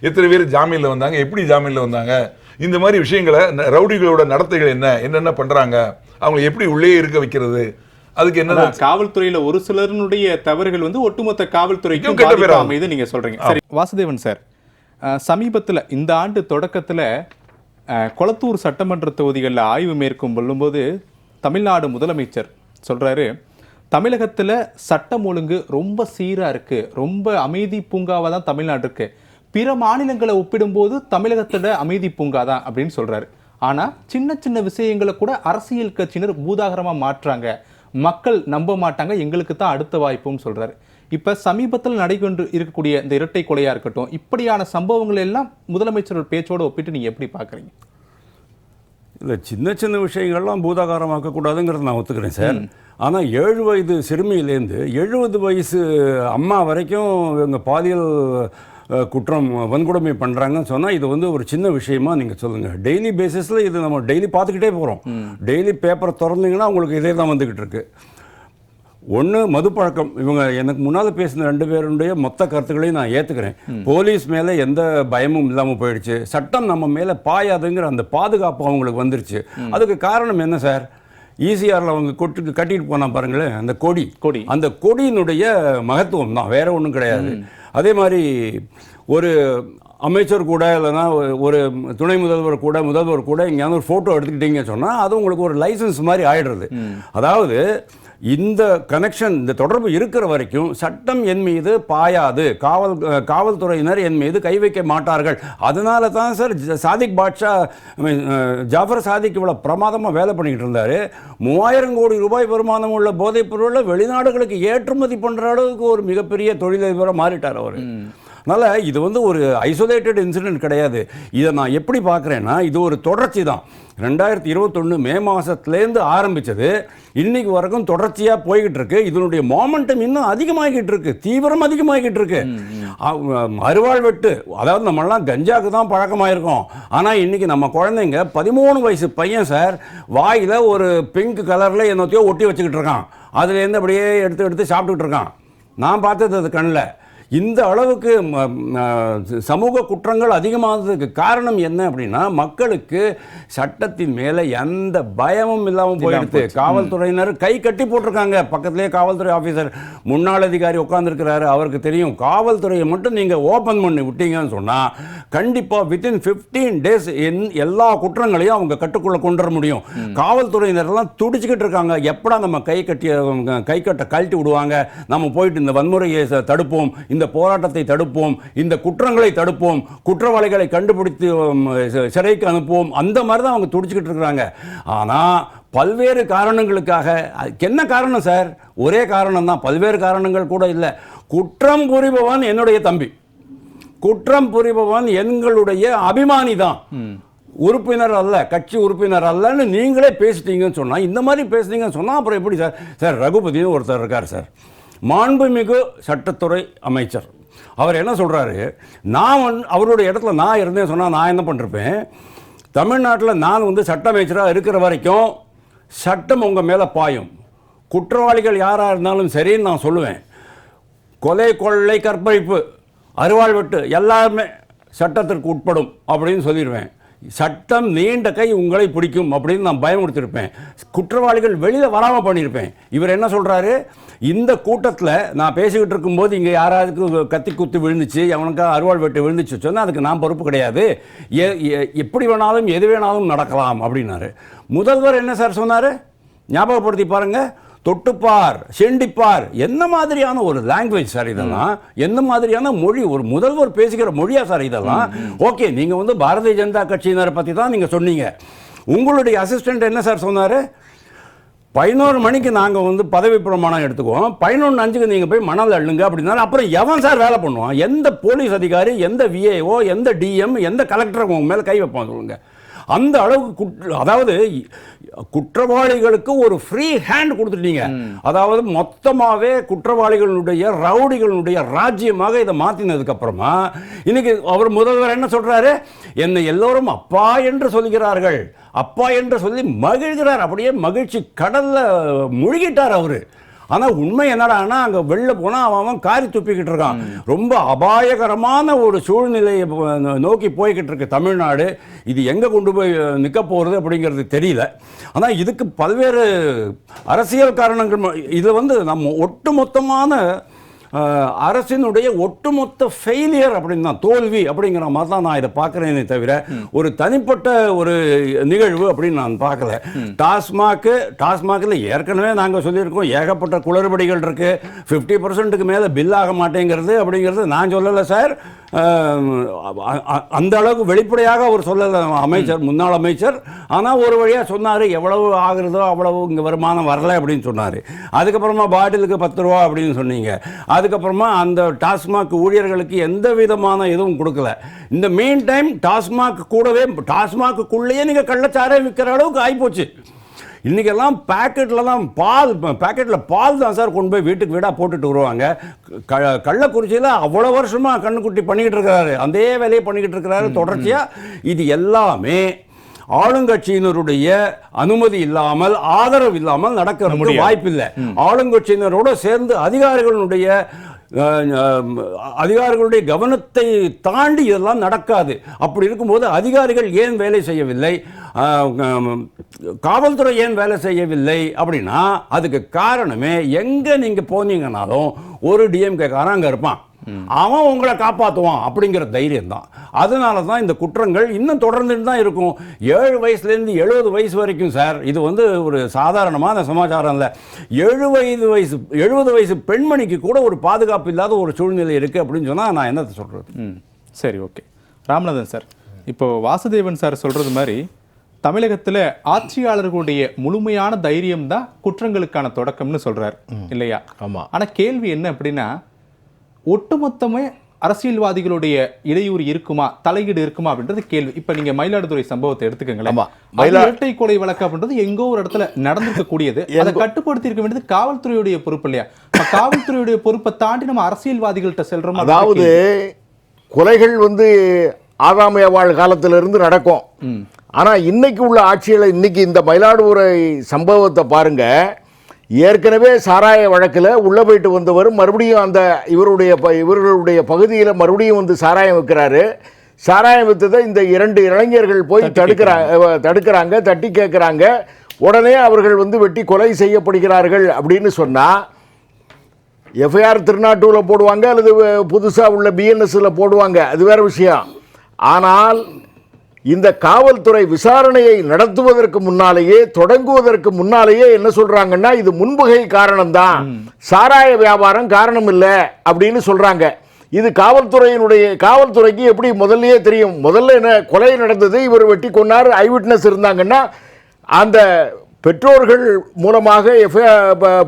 எத்தனை பேர் ஜாமீன்ல வந்தாங்க, எப்படி ஜாமீன்ல வந்தாங்க, இந்த மாதிரி விஷயங்களை, ரவுடிகளோட நடத்தைகள் என்னென்ன பண்றாங்க, அவங்க எப்படி உள்ளே இருக்க வைக்கிறது, அதுக்கு என்ன காவல்துறையில ஒரு சிலருடைய தவறுகள் வந்து ஒட்டுமொத்த காவல்துறைக்கும் அமைது நீங்க சொல்றீங்க. சரி வாசுதேவன் சார், சமீபத்தில் இந்த ஆண்டு தொடக்கத்தில் கொளத்தூர் சட்டமன்ற தொகுதிகளில் ஆய்வு மேற்கொள்ளும்போது தமிழ்நாடு முதலமைச்சர் சொல்றாரு, தமிழகத்தில் சட்டம் ஒழுங்கு ரொம்ப சீராக இருக்கு, ரொம்ப அமைதி பூங்காவாக தான் தமிழ்நாடு இருக்கு, பிற மாநிலங்களை ஒப்பிடும்போது தமிழகத்தோட அமைதி பூங்கா தான் அப்படின்னு சொல்றாரு. ஆனால் சின்ன சின்ன விஷயங்களை கூட அரசியல் கட்சியினர் பூதாகரமாக மாற்றுறாங்க, மக்கள் நம்ப மாட்டாங்க, எங்களுக்கு தான் அடுத்த வாய்ப்புன்னு சொல்றாரு. இப்போ சமீபத்தில் நடைபெற்று இருக்கக்கூடிய இந்த இரட்டை கொலையாக இருக்கட்டும், இப்படியான சம்பவங்கள் எல்லாம் முதலமைச்சரோட பேச்சோடு ஒப்பிட்டு நீங்கள் எப்படி பார்க்குறீங்க? இல்லை, சின்ன சின்ன விஷயங்கள்லாம் பூதாகாரமாக்கக்கூடாதுங்கிறத நான் ஒத்துக்கிறேன் சார். ஆனால் 7 வயது சிறுமியிலேருந்து 70 வயசு அம்மா வரைக்கும் இவங்க பாலியல் குற்றம் வன்கொடுமை பண்ணுறாங்கன்னு சொன்னால் இது வந்து ஒரு சின்ன விஷயமா நீங்கள் சொல்லுங்கள். டெய்லி பேசிஸில் இது நம்ம டெய்லி பார்த்துக்கிட்டே போகிறோம். டெய்லி பேப்பரை திறந்தீங்கன்னா உங்களுக்கு இதே தான் வந்துக்கிட்டு இருக்கு. ஒன்று மதுப்பழக்கம். இவங்க எனக்கு முன்னால் பேசின 2 பேருடைய மொத்த கருத்துக்களையும் நான் ஏற்றுக்கிறேன். போலீஸ் மேலே எந்த பயமும் இல்லாமல் போயிடுச்சு, சட்டம் நம்ம மேலே பாயாதுங்கிற அந்த பாதுகாப்பு அவங்களுக்கு வந்துருச்சு. அதுக்கு காரணம் என்ன சார்? ஈசிஆரில் அவங்க கட்டிட்டு போனால் பாருங்களேன், அந்த கொடி அந்த கொடியினுடைய மகத்துவம் தான், வேற ஒன்றும் கிடையாது. அதே மாதிரி ஒரு அமைச்சர் கூட இல்லைன்னா ஒரு துணை முதல்வர் கூட எங்கேயாவது ஒரு ஃபோட்டோ எடுத்துக்கிட்டீங்கன்னு சொன்னால் அது உங்களுக்கு ஒரு லைசன்ஸ் மாதிரி ஆயிடுறது. அதாவது இந்த கனெக்ஷன், இந்த தொடர்பு இருக்கிற வரைக்கும் சட்டம் என் மீது பாயாது, காவல்துறையினர் என் மீது கை வைக்க மாட்டார்கள். அதனால தான் சார் சாதிக் பாட்ஷா, ஜாஃபர் சாதிக் இவ்வளோ பிரமாதமாக வேலை பண்ணிக்கிட்டு இருந்தார். 3000 கோடி ரூபாய் வருமானம் உள்ள போதைப் பொருளை வெளிநாடுகளுக்கு ஏற்றுமதி பண்ணுற அளவுக்கு ஒரு மிகப்பெரிய தொழிலதிபராக மாறிட்டார் அவர். அதனால் இது வந்து ஒரு ஐசோலேட்டட் இன்சிடென்ட் கிடையாது. இதை நான் எப்படி பார்க்குறேன்னா, இது ஒரு தொடர்ச்சி தான். 2021 மே மாதத்துலேருந்து ஆரம்பித்தது இன்னைக்கு வரைக்கும் தொடர்ச்சியாக போய்கிட்டு இருக்கு. இதனுடைய மொமெண்டம் இன்னும் அதிகமாகிட்டு இருக்கு, தீவிரம் அதிகமாகிட்டு இருக்கு. அருவாள் வெட்டு, அதாவது நம்மளாம் கஞ்சாவுக்கு தான் பழக்கமாயிருக்கோம். ஆனால் இன்னைக்கு நம்ம குழந்தைங்க 13 வயசு பையன் சார் வாயில் ஒரு பிங்க் கலரில் என்னத்தையோ ஒட்டி வச்சுக்கிட்டு இருக்கான். அதுலேருந்து அப்படியே எடுத்து சாப்பிட்டுக்கிட்டு இருக்கான். நான் பார்த்தது அது கண்ணில். இந்த அளவுக்கு சமூக குற்றங்கள் அதிகமானதுக்கு காரணம் என்ன அப்படின்னா, மக்களுக்கு சட்டத்தின் மேலே எந்த பயமும் இல்லாமல் போயிடுது. காவல்துறையினர் கை கட்டி போட்டிருக்காங்க. பக்கத்திலே காவல்துறை ஆஃபீஸர் முன்னாள் அதிகாரி உட்காந்துருக்கிறாரு, அவருக்கு தெரியும். காவல்துறையை மட்டும் நீங்கள் ஓப்பன் பண்ணி விட்டீங்கன்னு சொன்னால் கண்டிப்பாக வித்தின் 15 days எல்லா குற்றங்களையும் அவங்க கட்டுக்குள்ளே கொண்டு வர முடியும். காவல்துறையினரெல்லாம் துடிச்சுக்கிட்டு இருக்காங்க, எப்படா நம்ம கை கட்டை கழட்டி விடுவாங்க, நம்ம போயிட்டு இந்த வன்முறையை தடுப்போம், இந்த போராட்டத்தை தடுப்போம், இந்த குற்றங்களை தடுப்போம், குற்றவாளிகளை கண்டுபிடித்து சிறைக்கு அனுப்புவோம், அந்த மாதிரி தான் அவங்க துடிச்சுக்கிட்டு இருக்கிறாங்க. ஆனால் பல்வேறு காரணங்களுக்காக, என்ன காரணம் சார்? ஒரே காரணம் தான், பல்வேறு காரணங்கள் கூட இல்லை. குற்றம் புரிபவன் என்னுடைய தம்பி, குற்றம் புரிபவன் எங்களுடைய அபிமானி தான், உறுப்பினர் அல்ல, கட்சி உறுப்பினர் அல்லன்னு நீங்களே பேசிட்டீங்கன்னு சொன்னால், இந்த மாதிரி பேசுனீங்கன்னு சொன்னால் அப்புறம் எப்படி சார்? சார் ரகுபதினு ஒருத்தர் இருக்கார் சார், மாண்புமிகு சட்டத்துறை அமைச்சர். அவர் என்ன சொல்கிறாரு, நான் அவருடைய இடத்துல நான் இருந்தேன் சொன்னால் நான் என்ன பண்ணிருப்பேன்? தமிழ்நாட்டில் நான் வந்து சட்ட அமைச்சராக இருக்கிற வரைக்கும் சட்டம் உங்கள் மேலே பாயும், குற்றவாளிகள் யாராக இருந்தாலும் சரின்னு நான் சொல்லுவேன். கொலை, கொள்ளை, கற்பழிப்பு, அருவாள் வெட்டு எல்லாருமே சட்டத்திற்கு உட்படும் அப்படின்னு சொல்லிடுவேன். சட்டம் நீண்ட கை உங்களை பிடிக்கும் அப்படின்னு நான் பயமுறுத்திருப்பேன். குற்றவாளிகள் வெளியில் வராமல் பண்ணியிருப்பேன். இவர் என்ன சொல்கிறாரு, இந்த கூட்டத்தில் நான் பேசிக்கிட்டு இருக்கும்போது இங்கே யாராவது கத்தி குத்து விழுந்துச்சு, அவனுக்கு அருவாள் வெட்டு விழுந்துச்சு சொன்னால் அதுக்கு நான் பொறுப்பு கிடையாது, எப்படி வேணாலும் எது வேணாலும் நடக்கலாம் அப்படின்னாரு. முதல்வர் என்ன சார் சொன்னார்? ஞாபகப்படுத்தி பாருங்கள். தொட்டுப்பார், செண்டிப்பார், என்ன மாதிரியான ஒரு லாங்குவேஜ் சார் இதெல்லாம்? என்ன மாதிரியான மொழி? ஒரு முதல்வர் பேசுகிற மொழியா சார் இதெல்லாம்? ஓகே, நீங்கள் வந்து பாரதிய ஜனதா கட்சியினரை பற்றி தான் நீங்கள் சொன்னீங்க. உங்களுடைய அசிஸ்டன்ட் என்ன சார் சொன்னார்? 11 மணிக்கு நாங்கள் வந்து பதவி பிரமாணம் எடுத்துக்குவோம், 11:05 நீங்கள் போய் மணல் அள்ளுங்க அப்படின்னா அப்புறம் எவன் சார் வேலை பண்ணுவான்? எந்த போலீஸ் அதிகாரி, எந்த விஏஓ, எந்த டிஎம், எந்த கலெக்டர் உங்க மேலே கை வைப்பான் சொல்லுங்க? அந்த அளவுக்கு அதாவது குற்றவாளிகளுக்கு ஒரு ஃப்ரீ ஹேண்ட் கொடுத்துட்டீங்க. அதாவது மொத்தமாகவே குற்றவாளிகளுடைய ரவுடிகளுடைய ராஜ்யமாக இதை மாற்றினதுக்கு அப்புறமா இன்னைக்கு அவர் முதல்வர் என்ன சொல்றாரு? என்னை எல்லோரும் அப்பா என்று சொல்கிறார்கள், அப்பா என்று சொல்லி மகிழ்கிறார். அப்படியே மகிழ்ச்சி கடல்ல முழுகிட்டார் அவரு. ஆனால் உண்மை என்னடான்னா அங்கே வெளில போனால் அவன் காரி துப்பிக்கிட்டு இருக்கான். ரொம்ப அபாயகரமான ஒரு சூழ்நிலையை நோக்கி போய்கிட்டு இருக்கு தமிழ்நாடு. இது எங்கே கொண்டு போய் நிற்க போகிறது அப்படிங்கிறது தெரியல. ஆனால் இதுக்கு பல்வேறு அரசியல் காரணங்கள். இதில் வந்து நம்ம ஒட்டுமொத்தமான அரசினுடைய ஒட்டுமொத்த ஃபெயிலியர் அப்படின்னு தான், தோல்வி அப்படிங்கிற மாதிரி தான் நான் இதை பார்க்குறேனே தவிர ஒரு தனிப்பட்ட ஒரு நிகழ்வு அப்படின்னு நான் பார்க்கல. டாஸ்மாகில் ஏற்கனவே நாங்கள் சொல்லியிருக்கோம், ஏகப்பட்ட குளறுபடிகள் இருக்கு. 50% மேலே பில் ஆக மாட்டேங்கிறது அப்படிங்கிறது நான் சொல்லலை சார். அந்த அளவுக்கு வெளிப்படையாக அவர் சொல்லலை அமைச்சர், முன்னாள் அமைச்சர். ஆனால் ஒரு வழியாக சொன்னார், எவ்வளவு ஆகுறதோ அவ்வளவு இங்கே வருமானம் வரல அப்படின்னு சொன்னார். அதுக்கப்புறமா பாட்டிலுக்கு 10 ரூபா அப்படின்னு சொன்னீங்க. அதுக்கப்புறமா அந்த டாஸ்மாக் ஊழியர்களுக்கு எந்த விதமான எதுவும் கொடுக்கல. இந்த மெயின் டைம் டாஸ்மாக் கூடவே, டாஸ்மாக்குள்ளேயே நீங்கள் கள்ளச்சாராயம் விற்கிற அளவுக்கு ஆகிப்போச்சு. இன்றைக்கெல்லாம் பேக்கெட்டில் பால் தான் சார் கொண்டு போய் வீட்டுக்கு வீடாக போட்டுட்டு வருவாங்க. கள்ளக்குறிச்சியில் அவ்வளோ வருஷமாக கண்ணுக்குட்டி பண்ணிக்கிட்டு இருக்கிறாரு, அதே வேலையை பண்ணிக்கிட்டு இருக்கிறாரு தொடர்ச்சியாக. இது எல்லாமே ஆளுங்கட்சியினருடைய அனுமதி இல்லாமல், ஆதரவு இல்லாமல் நடக்க வாய்ப்பில்லை. ஆளுங்கட்சியினரோடு சேர்ந்து அதிகாரிகளுடைய கவனத்தை தாண்டி இதெல்லாம் நடக்காது. அப்படி இருக்கும்போது அதிகாரிகள் ஏன் வேலை செய்யவில்லை, காவல்துறை ஏன் வேலை செய்யவில்லை அப்படின்னா அதுக்கு காரணமே, எங்கே நீங்கள் போனீங்கன்னாலும் ஒரு டிஎம்கே காரன் அங்கே இருப்பான், அவன் உங்களை காப்பாற்றுவான் அப்படிங்கிற தைரியம் தான். அதனால தான் இந்த குற்றங்கள் இன்னும் தொடர்ந்துட்டு தான் இருக்கும். 7 வயசுலேருந்து 70 வயசு வரைக்கும் சார், இது வந்து ஒரு சாதாரணமான சமாச்சாரம் இல்லை. 70 வயசு பெண்மணிக்கு கூட ஒரு பாதுகாப்பு இல்லாத ஒரு சூழ்நிலை இருக்குது அப்படின்னு சொன்னால் நான் என்னத்தை சொல்கிறது? சரி, ஓகே. ராமநாதன் சார், இப்போ வாசுதேவன் சார் சொல்கிறது மாதிரி தமிழகத்தில் ஆட்சியாளர்களுடைய முழுமையான தைரியம் தான் குற்றங்களுக்கான தொடக்கம்னு சொல்கிறார் இல்லையா? ஆமாம். ஆனால் கேள்வி என்ன அப்படின்னா, ஒட்டுமொத்தமே அரசியல்வாதிகளுடைய இடையூறு இருக்குமா, தலையீடு இருக்குமா அப்படின்றது கேள்வி. இப்ப நீங்க மயிலாடுதுறை சம்பவத்தை எடுத்துக்கங்களேன். இரட்டை கொலை வழக்கு அப்படின்றது எங்கோ ஒரு இடத்துல நடந்துக்க கூடியது. அதை கட்டுப்படுத்தி இருக்க வேண்டியது காவல்துறையுடைய பொறுப்பு இல்லையா? காவல்துறையுடைய பொறுப்பை தாண்டி நம்ம அரசியல்வாதிகள்கிட்ட செல்றோம். அதாவது கொலைகள் வந்து ஆதாமைய வாழ் காலத்திலிருந்து நடக்கும். ஆனா இன்னைக்கு உள்ள ஆட்சியில், இன்னைக்கு இந்த மயிலாடுதுறை சம்பவத்தை பாருங்க. ஏற்கனவே சாராய வழக்கில் உள்ளே போயிட்டு வந்தவர் மறுபடியும் அந்த இவர்களுடைய பகுதியில் மறுபடியும் வந்து சாராயம் விற்கிறாரு. சாராயம் விற்றதை இந்த 2 இளைஞர்கள் போய் தடுக்கிறாங்க, தட்டி கேட்குறாங்க. உடனே அவர்கள் வந்து வெட்டி கொலை செய்யப்படுகிறார்கள் அப்படின்னு சொன்னால் எஃப்ஐஆர் திருநாட்டூரில் போடுவாங்க, அல்லது புதுசாக உள்ள பிஎன்எஸ்ஸில் போடுவாங்க, அது வேறு விஷயம். ஆனால் இந்த காவல்துறை விசாரணையை நடத்துவதற்கு முன்னாலேயே, தொடங்குவதற்கு முன்னாலேயே என்ன சொல்றாங்கன்னா, இது முன்பகை காரணம்தான், சாராய வியாபாரம் காரணம் இல்லை அப்படின்னு சொல்றாங்க. இது காவல்துறைக்கு எப்படி முதல்லயே தெரியும்? முதல்ல என்ன கொலை நடந்தது, இவர் வெட்டி கொன்னார், ஐவிட்னஸ் இருந்தாங்கன்னா அந்த பெற்றோர்கள் மூலமாக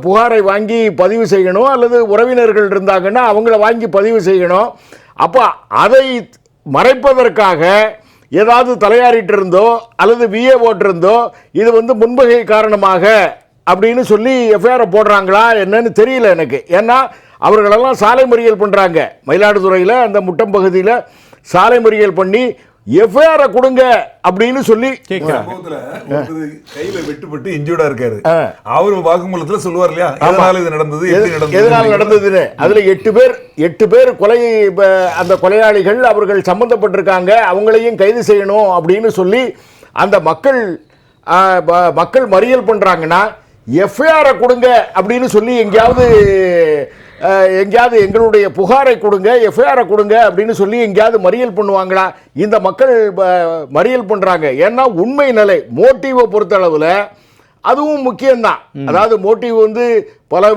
புகாரை வாங்கி பதிவு செய்யணும், அல்லது உறவினர்கள் இருந்தாங்கன்னா அவங்கள வாங்கி பதிவு செய்யணும். அப்போ அதை மறைப்பதற்காக ஏதாவது தலையாரிட்டு இருந்தோ அல்லது விஏ ஓட்டிருந்தோ இது வந்து முன்பகை காரணமாக அப்படின்னு சொல்லி எஃப்ஐஆரை போடுறாங்களா என்னன்னு தெரியல எனக்கு. ஏன்னா அவர்களெல்லாம் சாலை மறியல் பண்ணுறாங்க. மயிலாடுதுறையில் அந்த முட்டம் பகுதியில் சாலை மறியல் பண்ணி எஃப்ஐஆரை கொடுங்க அப்படின்னு சொல்லி கையில வெட்டுப்பட்டு இன்ஜூர்டா இருக்காரு. அவரு வாக்குமூலத்துல சொல்லுவார் இல்லையா, எதனால இது நடந்தது, எதனால நடந்ததுன்னு. அதுல 8 பேர் கொலை, அந்த கொலையாளிகள் அவர்கள் சம்பந்தப்பட்டிருக்காங்க, அவங்களையும் கைது செய்யணும் அப்படின்னு சொல்லி அந்த மக்கள் மறியல் பண்றாங்கன்னா எஃப்ஐஆரை கொடுங்க அப்படின்னு சொல்லி எங்கேயாவது எங்களுடைய புகாரை கொடுங்க, எஃப்ஐஆரை கொடுங்க அப்படின்னு சொல்லி எங்கேயாவது மறியல் பண்ணுவாங்களா? இந்த மக்கள் மறியல் பண்றாங்க. ஏன்னா உண்மை நிலை, மோட்டிவை பொறுத்தளவில் அதுவும் முக்கியம்தான். அதாவது மோட்டிவ் வந்து பல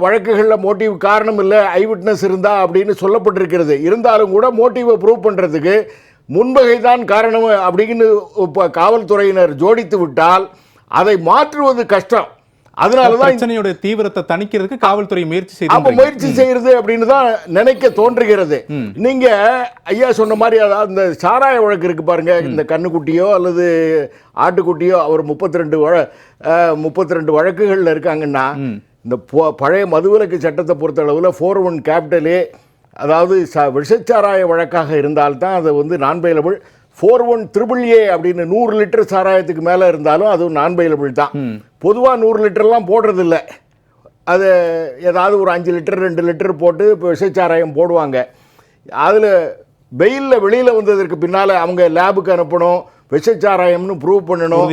வழக்குகளில் மோட்டிவ் காரணம் இல்லை, ஐவிட்னஸ் இருந்தா அப்படின்னு சொல்லப்பட்டிருக்கிறது. இருந்தாலும் கூட மோட்டிவை ப்ரூவ் பண்ணுறதுக்கு முன்பகை தான் காரணம் அப்படின்னு காவல்துறையினர் ஜோடித்து விட்டால் அதை மாற்றுவது கஷ்டம். அதனாலதான் பிரச்சனையோட தீவிரத்தை தணிக்கிறதுக்கு காவல்துறை முயற்சி அப்ப செய்து முயற்சி செய்யறது அப்படின்னு தான் நினைக்க தோன்றுகிறது. நீங்க ஐயா சொன்ன மாதிரி அதாவது இந்த சாராய வழக்கு இருக்கு பாருங்க, இந்த கண்ணுக்குட்டியோ அல்லது ஆட்டுக்குட்டியோ அவர் 32 வழக்குகள்ல இருக்காங்கன்னா, இந்த பழைய மதுவிலக்கு சட்டத்தை பொறுத்த அளவில் 4-1 கேபிட்டலே, அதாவது விஷச்சாராய வழக்காக இருந்தால்தான் அது வந்து நான் பெயிலபிள். 4-1 AAA அப்படின்னு 100 லிட்டர் சாராயத்துக்கு மேலே இருந்தாலும் அது நான் பெயிலபிள் தான். பொதுவாக 100 லிட்டர்லாம் போடுறதில்ல, அது ஏதாவது ஒரு 5 லிட்டர் 2 லிட்டர் போட்டு இப்போ விஷச்சாராயம் போடுவாங்க. அதில் பெயிலில் வெளியில் வந்ததற்கு பின்னால் அவங்க லேபுக்கு அனுப்பணும், விஷச்சாராயம்னு ப்ரூவ் பண்ணணும்,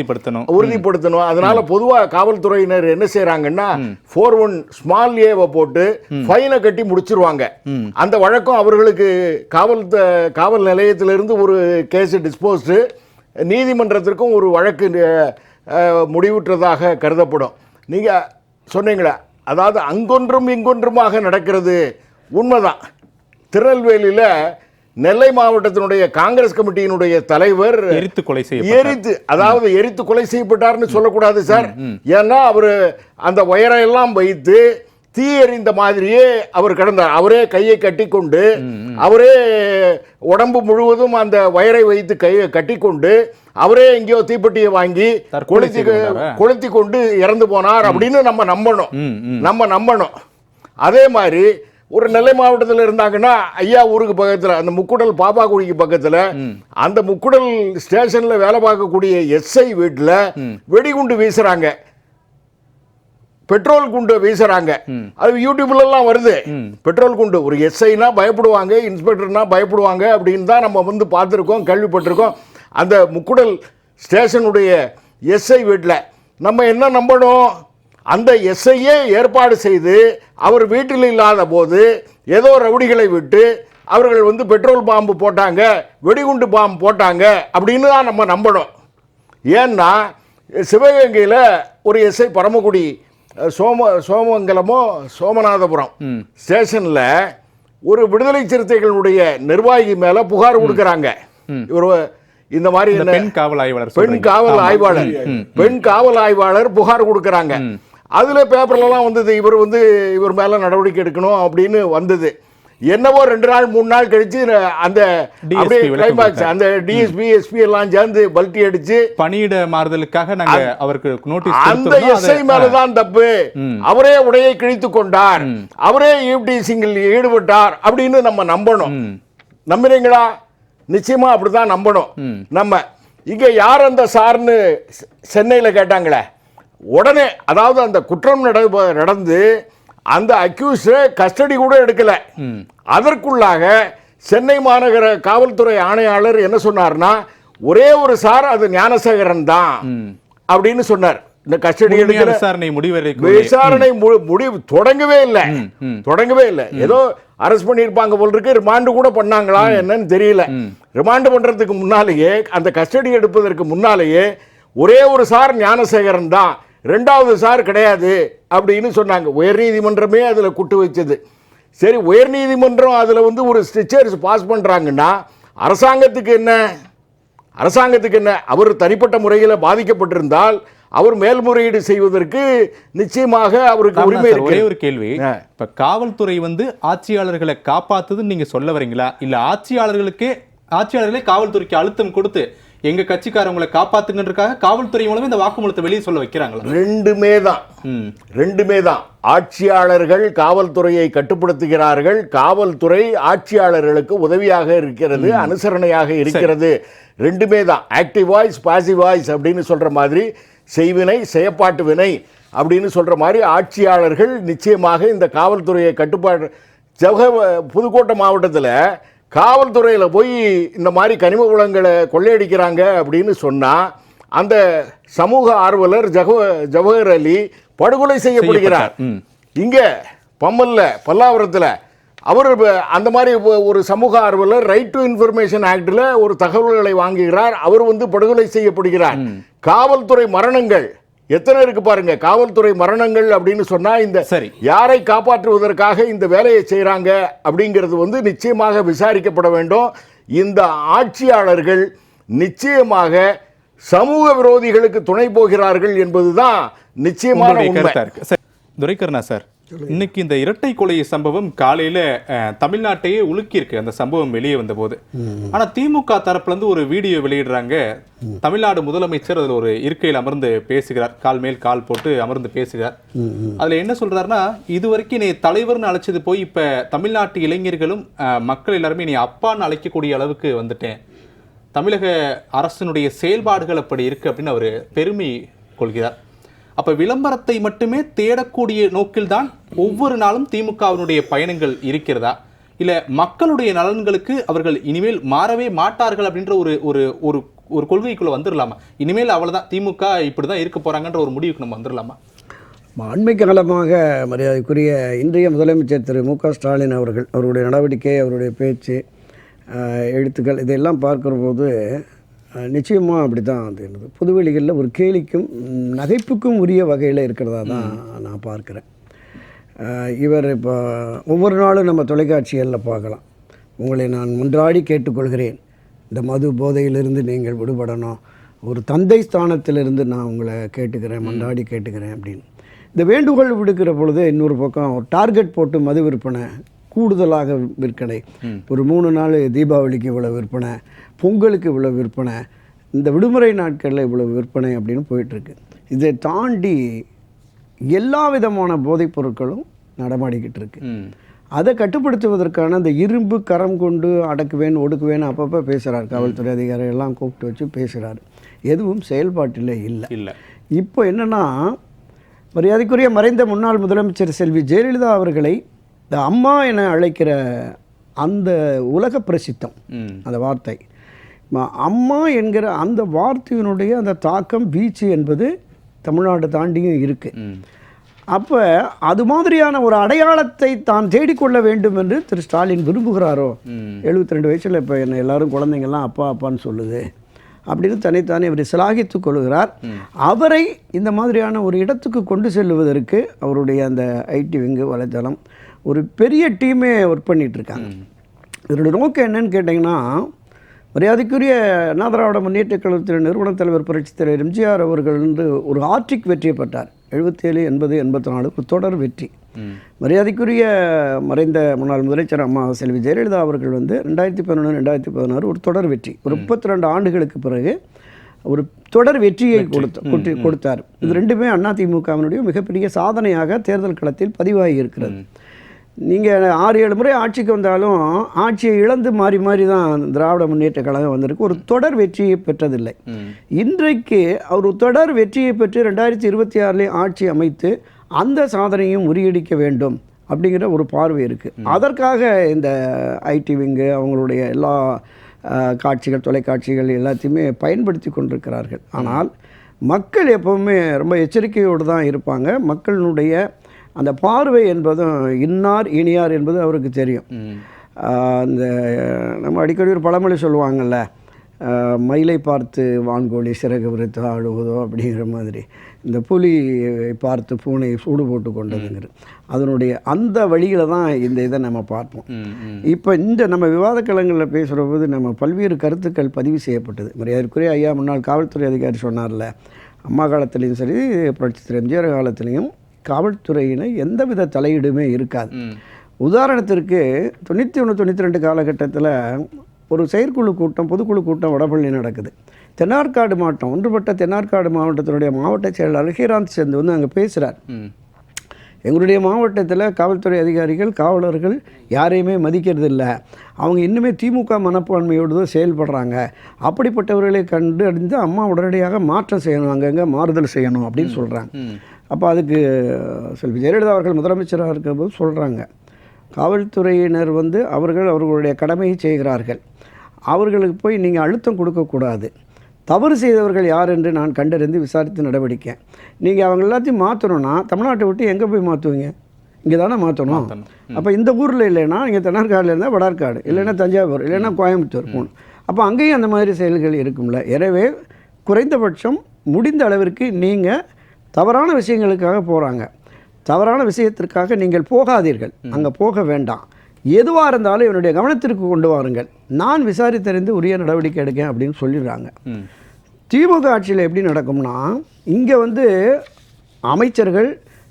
உறுதிப்படுத்தணும். அதனால பொதுவாக காவல்துறையினர் என்ன செய்யறாங்கன்னா 4-1 ஸ்மால் ஏவை போட்டு ஃபைனை கட்டி முடிச்சிருவாங்க. அந்த வழக்கம் அவர்களுக்கு காவல் நிலையத்திலிருந்து ஒரு கேஸ் டிஸ்போஸ்டு, நீதிமன்றத்திற்கும் ஒரு வழக்கு முடிவுற்றதாக கருதப்படும். நீங்கள் சொன்னீங்களே, அதாவது அங்கொன்றும் இங்கொன்றுமாக நடக்கிறது உண்மைதான். திருநெல்வேலியில் நெல்லை மாவட்டத்தினுடைய காங்கிரஸ் கமிட்டியினுடைய தலைவர் எரித்து கொலை செய்யப்பட்டார்னு சொல்லக்கூடாது சார். ஏன்னா அவர் அந்த வயரையெல்லாம் வைத்து தீ எறிந்த மாதிரியே அவர் கிடந்தார். அவரே கையை கட்டி கொண்டு, அவரே உடம்பு முழுவதும் அந்த வயரை வைத்து கையை கட்டி கொண்டு, அவரே எங்கேயோ தீப்பெட்டியை வாங்கி கொளுத்தி கொண்டு இறந்து போனார் அப்படின்னு நம்ம நம்பணும். அதே மாதிரி ஒரு நெல்லை மாவட்டத்தில் இருந்தாங்கன்னா, ஐயா ஊருக்கு பக்கத்தில் அந்த முக்குடல் பாப்பாக்குடிக்கு பக்கத்தில் அந்த முக்குடல் ஸ்டேஷனில் வேலை பார்க்கக்கூடிய எஸ்ஐ வீட்டில் வெடிகுண்டு வீசுறாங்க, பெட்ரோல் குண்டு வீசுறாங்க. அது யூடியூப்லாம் வருது. பெட்ரோல் குண்டு, ஒரு எஸ்ஐனா பயப்படுவாங்க, இன்ஸ்பெக்டர்னா பயப்படுவாங்க அப்படின்னு தான் நம்ம வந்து பார்த்துருக்கோம், கேள்விப்பட்டிருக்கோம். அந்த முக்குடல் ஸ்டேஷனுடைய எஸ்ஐ வீட்டில் நம்ம என்ன நம்பணும்? அந்த எஸ்ஐயே ஏற்பாடு செய்து அவர் வீட்டில் இல்லாத போது ஏதோ ரவுடிகளை விட்டு அவர்கள் வந்து பெட்ரோல் பாம்பு போட்டாங்க, வெடிகுண்டு பாம்பு போட்டாங்க அப்படின்னு தான் நம்ம நம்பணும். ஏன்னா சிவகங்கையில் ஒரு எஸ்ஐ பரமக்குடி சோமங்கலமோ சோமநாதபுரம் ஸ்டேஷனில் ஒரு விடுதலை சிறுத்தைகளுடைய நிர்வாகி மேலே புகார் கொடுக்குறாங்க. இவர் இந்த மாதிரி பெண் காவல் ஆய்வாளர் புகார் கொடுக்குறாங்க. அதுல பேப்பர்லாம் வந்தது, இவர் மேல நடவடிக்கை எடுக்கணும் அப்படின்னு வந்தது. என்னவோ 2 நாள் 3 நாள் கழிச்சு அந்த அந்த டிஎஸ்பி எஸ்பி எல்லாம் சேர்ந்து பல்டி அடிச்சு பணியிட மாறுதலுக்காக நாங்க அவருக்கு நோட்டீஸ் அந்த எஸ்ஐ மேலதான் தப்பு, அவரே உடையை கிழித்து கொண்டார், அவரே ஈவ்டீசிங்கில் ஈடுபட்டார் அப்படின்னு நம்ம நம்பணும். நம்புறீங்களா? நிச்சயமா அப்படிதான் நம்பணும். நம்ம இங்க யார் அந்த சார்னு சென்னையில கேட்டாங்களே, உடனே அதாவது அந்த குற்றம் நடந்து அந்த அக்யூஸை கஸ்டடி கூட எடுக்கல, அதற்குள்ளாக சென்னை மாநகர காவல்துறை ஆணையாளர் என்ன சொன்னார்னா, ஒரே ஒரு சார் அது ஞானசேகரன் தான் அப்படின்னு சொன்னார். இந்த கஸ்டடி விசாரணை முடிவு தொடங்கவே இல்லை. ஏதோ அரெஸ்ட் பண்ணியிருப்பாங்க போல் இருக்கு, ரிமாண்டு கூட பண்ணாங்களா என்னன்னு தெரியல. ரிமாண்டு பண்றதுக்கு முன்னாலேயே, அந்த கஸ்டடி எடுப்பதற்கு முன்னாலேயே ஒரே ஒரு சார் ஞானசேகரன் தான், 2வது சார் கிடையாது அப்படின்னு சொன்னாங்க. உயர்நீதிமன்றமே அதில் குட்டு வச்சது. சரி, உயர்நீதிமன்றம் அதில் வந்து ஒரு ஸ்டிச்சர்ஸ் பாஸ் பண்ணுறாங்கன்னா அரசாங்கத்துக்கு என்ன? அவர் தனிப்பட்ட முறையில் பாதிக்கப்பட்டிருந்தால் அவர் மேல்முறையீடு செய்வதற்கு நிச்சயமாக அவருக்கு உரிமை இருக்கு. ஒரே ஒரு கேள்வி, இப்ப காவல்துறை வந்து ஆட்சியாளர்களை காப்பாத்துதுன்னு நீங்க சொல்ல வரீங்களா, இல்ல ஆட்சியாளர்களே காவல்துறைக்கு அழுத்தம் கொடுத்து எங்க கட்சிக்காரங்களை காப்பாத்துங்கன்றதுக்காக காவல்துறை மூலமே இந்த வாக்குமூலத்தை வெளியே சொல்ல வைக்கிறாங்களா? ரெண்டுமே தான். ஆட்சியாளர்கள் காவல்துறையை கட்டுப்படுத்துகிறார்கள், காவல்துறை ஆட்சியாளர்களுக்கு உதவியாக இருக்கிறது, அனுசரணையாக இருக்கிறது. ரெண்டுமே தான். ஆக்டிவ் வாய்ஸ், பாசிவ் வாய்ஸ் அப்படின்னு சொல்ற மாதிரி, செய்வினை செயற்பாட்டு வினை அப்படின்னு சொல்ற மாதிரி ஆட்சியாளர்கள் நிச்சயமாக இந்த காவல்துறையை கட்டுப்பாடு. புதுக்கோட்டை மாவட்டத்தில் காவல்துறையில் போய் இந்த மாதிரி கனிம வளங்களை கொள்ளையடிக்கிறாங்க அப்படின்னு சொன்னால் அந்த சமூக ஆர்வலர் ஜவஹர் அலி படுகொலை செய்யப்படுகிறார். இங்கே பல்லாவரத்தில் அவர் அந்த மாதிரி ஒரு சமூக ஆர்வலர் ரைட் டு இன்ஃபர்மேஷன் ஆக்டில் ஒரு தகவல்களை வாங்குகிறார், அவர் வந்து படுகொலை செய்யப்படுகிறார். காவல்துறை மரணங்கள் எத்தனை இருக்கு பாருங்க. காவல்துறை மரணங்கள் அப்படின்னு சொன்னா இந்த யாரை காப்பாற்றுவதற்காக இந்த வேலையை செய்யறாங்க அப்படிங்கிறது வந்து நிச்சயமாக விசாரிக்கப்பட வேண்டும். இந்த ஆட்சியாளர்கள் நிச்சயமாக சமூக விரோதிகளுக்கு துணை போகிறார்கள் என்பதுதான் நிச்சயமான உங்களுடைய உண்மை. கருத்தா இருக்கு சார். துரைக்கருணா சார், இன்னைக்கு இந்த இரட்டை கொலை சம்பவம் காலையில தமிழ்நாட்டையே உலுக்கி இருக்கு அந்த சம்பவம் வெளியே வந்த போது. ஆனா திமுக தரப்புல இருந்து ஒரு வீடியோ வெளியிடுறாங்க. தமிழ்நாடு முதலமைச்சர் அதுல ஒரு இருக்கையில் அமர்ந்து பேசுகிறார், கால் மேல் கால் போட்டு அமர்ந்து பேசுகிறார். அதுல என்ன சொல்றாருன்னா, இதுவரைக்கும் நீ தலைவர்னு அழைச்சது போய் இப்ப தமிழ்நாட்டு இளைஞர்களும் மக்கள் எல்லாருமே நீ அப்பான்னு அழைக்கக்கூடிய அளவுக்கு வந்துட்டேன். தமிழக அரசினுடைய செயல்பாடுகள் அப்படி இருக்கு அப்படின்னு அவர் பெருமை கொள்கிறார். அப்ப விளம்பரத்தை மட்டுமே தேடக்கூடிய நோக்கில்தான் ஒவ்வொரு நாளும் திமுகவினுடைய பயணங்கள் இருக்கிறதா, இல்ல மக்களுடைய நலன்களுக்கு அவர்கள் இனிமேல் மாறவே மாட்டார்கள் அப்படின்ற ஒரு ஒரு ஒரு ஒரு கொள்கைக்குள்ள வந்துடலாமா? இனிமேல் அவ்வளவுதான், திமுக இப்படிதான் இருக்க போறாங்கன்ற ஒரு முடிவுக்கு நம்ம வந்துடலாமா? அண்மை காலமாக மரியாதைக்குரிய இன்றைய முதலமைச்சர் திரு மு க ஸ்டாலின் அவருடைய நடவடிக்கை, அவருடைய பேச்சு, எழுத்துக்கள் இதெல்லாம் பார்க்குற போது நிச்சயமாக அப்படி தான் இருந்தது. பொதுவெளிகளில் ஒரு கேலிக்கும் நகைப்புக்கும் உரிய வகையில் இருக்கிறதா தான் நான் பார்க்குறேன். இவர் இப்போ ஒவ்வொரு நாளும் நம்ம தொலைக்காட்சிகளில் பார்க்கலாம், உங்களை நான் முன்றாடி கேட்டுக்கொள்கிறேன், இந்த மது போதையிலிருந்து நீங்கள் விடுபடணும், ஒரு தந்தை ஸ்தானத்திலிருந்து நான் உங்களை கேட்டுக்கிறேன், முன்றாடி கேட்டுக்கிறேன் அப்படின்னு இந்த வேண்டுகோள் விடுக்கிற பொழுது இன்னொரு பக்கம் ஒரு டார்கெட் போட்டு மது விற்பனை கூடுதலாக விற்பனை, ஒரு 3 நாள் தீபாவளிக்கு இவ்வளோ விற்பனை, பொங்கலுக்கு இவ்வளோ விற்பனை, இந்த விடுமுறை நாட்களில் இவ்வளோ விற்பனை அப்படின்னு போயிட்டுருக்கு. இதை தாண்டி எல்லா விதமான போதைப் பொருட்களும் நடமாடிக்கிட்டு இருக்கு. அதை கட்டுப்படுத்துவதற்கான அந்த இரும்பு கரம் கொண்டு அடக்குவேன் ஒடுக்குவேன் அப்பப்போ பேசுகிறார். காவல்துறை அதிகாரிகள் எல்லாம் கூப்பிட்டு வச்சு பேசுகிறார். எதுவும் செயல்பாட்டில் இல்லை. இப்போ என்னென்னா, மரியாதைக்குரிய மறைந்த முன்னாள் முதலமைச்சர் செல்வி ஜெயலலிதா அவர்களை இந்த அம்மா என அழைக்கிற அந்த உலக பிரசித்தம் அந்த வார்த்தை, அம்மா என்கிற அந்த வார்த்தையினுடைய அந்த தாக்கம் வீச்சு என்பது தமிழ்நாடு தாண்டியும் இருக்குது. அப்போ அது மாதிரியான ஒரு அடையாளத்தை தான் தேடிக்கொள்ள வேண்டும் என்று திரு ஸ்டாலின் விரும்புகிறாரோ? 72 வயசில் இப்போ என்ன எல்லாரும் குழந்தைங்கள்லாம் அப்பா அப்பான்னு சொல்லுது அப்படின்னு தன்னைத்தானே அவர் சிலாகித்துக் கொள்கிறார். அவரை இந்த மாதிரியான ஒரு இடத்துக்கு கொண்டு செல்லுவதற்கு அவருடைய அந்த ஐடி விங்கு வலைத்தளம் ஒரு பெரிய டீமே ஒர்க் பண்ணிகிட்ருக்காங்க. இதனுடைய நோக்கம் என்னன்னு கேட்டிங்கன்னா, மரியாதைக்குரிய அண்ணா திராவிட முன்னேற்ற கழகத்தின் நிறுவனத் தலைவர் புரட்சித் தலைவர் எம்ஜிஆர் அவர்கள் வந்து ஒரு ஹாட்ரிக் வெற்றியை பெற்றார். 77, 80, 84 ஒரு தொடர் வெற்றி. மரியாதைக்குரிய மறைந்த முன்னாள் முதலமைச்சர் அம்மா செல்வி ஜெயலலிதா அவர்கள் வந்து 2011, 2016 ஒரு தொடர் வெற்றி. ஒரு 32 ஆண்டுகளுக்கு பிறகு ஒரு தொடர் வெற்றியை கொடுத்தார். இது ரெண்டுமே அதிமுகவினுடைய மிகப்பெரிய சாதனையாக தேர்தல் களத்தில் பதிவாகி இருக்கிறது. நீங்கள் 6-7 முறை ஆட்சிக்கு வந்தாலும் ஆட்சியை இழந்து மாறி மாறி தான் திராவிட முன்னேற்ற கழகம் வந்திருக்கு. ஒரு தொடர் வெற்றியை பெற்றதில்லை. இன்றைக்கு அவர் தொடர் வெற்றியை பெற்று 2026 ஆட்சி அமைத்து அந்த சாதனையும் முறியடிக்க வேண்டும் அப்படிங்கிற ஒரு பார்வை இருக்குது. அதற்காக இந்த ஐடி விங்கு அவங்களுடைய எல்லா காட்சிகள், தொலைக்காட்சிகள் எல்லாத்தையுமே பயன்படுத்தி கொண்டிருக்கிறார்கள். ஆனால் மக்கள் எப்போவுமே ரொம்ப எச்சரிக்கையோடு தான் இருப்பாங்க. மக்களினுடைய அந்த பார்வை என்பதும் இன்னார் இனியார் என்பது அவருக்கு தெரியும். அந்த நம்ம அடிக்கடி ஒரு பழமொழி சொல்லுவாங்கள்ல, மயிலை பார்த்து வான்கோழி சிறகு விரித்து ஆடுவதோ அப்படிங்கிற மாதிரி, இந்த புலி பார்த்து பூனை சூடு போட்டு கொண்டதுங்கிற அதனுடைய அந்த வழியில் தான் இந்த இதை நம்ம பார்ப்போம். இப்போ இந்த நம்ம விவாத களங்களில் பேசுகிற போது நம்ம பல்வேறு கருத்துக்கள் பதிவு செய்யப்பட்டது. மரியாதைக்குரிய ஐயா முன்னாள் காவல்துறை அதிகாரி சொன்னார்ல, அம்மா காலத்துலேயும் சரி புரட்சித் எம்ஜிஆர் காலத்துலேயும் காவல்துறையினை எந்தவித தலையீடுமே இருக்காது. உதாரணத்திற்கு 91, 92 காலகட்டத்தில் ஒரு செயற்குழு கூட்டம், பொதுக்குழு கூட்டம் வடபள்ளி நடக்குது. தென்னார்காடு மாவட்டம், ஒன்றுபட்ட தென்னார்காடு மாவட்டத்தினுடைய மாவட்ட செயலாளர் ஹீராந்த் சேர்ந்து வந்து அங்கே பேசுகிறார். எங்களுடைய மாவட்டத்தில் காவல்துறை அதிகாரிகள், காவலர்கள் யாரையுமே மதிக்கிறது இல்லை, அவங்க இன்னுமே திமுக மனப்பான்மையோடு தான் செயல்படுறாங்க, அப்படிப்பட்டவர்களை கண்டு அறிந்து அம்மா உடனடியாக மாற்றம் செய்யணும், அங்கங்கே மாறுதல் செய்யணும் அப்படின்னு சொல்கிறாங்க. அப்போ அதுக்கு செல்வி ஜெயலலிதா அவர்கள் முதலமைச்சராக இருக்கும்போது சொல்கிறாங்க, காவல்துறையினர் வந்து அவர்களுடைய கடமையை செய்கிறார்கள், அவர்களுக்கு போய் நீங்கள் அழுத்தம் கொடுக்கக்கூடாது, தவறு செய்தவர்கள் யார் என்று நான் கண்டறிந்து விசாரித்து நடவடிக்கை. நீங்கள் அவங்க எல்லாத்தையும் மாற்றணும்னா தமிழ்நாட்டை விட்டு எங்கே போய் மாற்றுவீங்க? இங்கே தானே மாற்றணும். அப்போ இந்த ஊரில் இல்லைன்னா நீங்கள் தென்னார்காடில் இருந்தால் வடார்காடு, இல்லைன்னா தஞ்சாவூர், இல்லைன்னா கோயம்புத்தூர் போகணும். அப்போ அங்கேயும் அந்த மாதிரி செயல்கள் இருக்கும்ல. எனவே குறைந்தபட்சம் முடிந்த அளவிற்கு நீங்கள் தவறான விஷயங்களுக்காக போகிறாங்க, தவறான விஷயத்திற்காக நீங்கள் போகாதீர்கள், அங்கே போக வேண்டாம், எதுவாக இருந்தாலும் என்னுடைய கவனத்திற்கு கொண்டு வாருங்கள், நான் விசாரித்தறிந்து உரிய நடவடிக்கை எடுக்கேன் அப்படின்னு சொல்லிடுறாங்க. திமுக ஆட்சியில் எப்படி நடக்கும்னா, இங்கே வந்து அமைச்சர்கள்,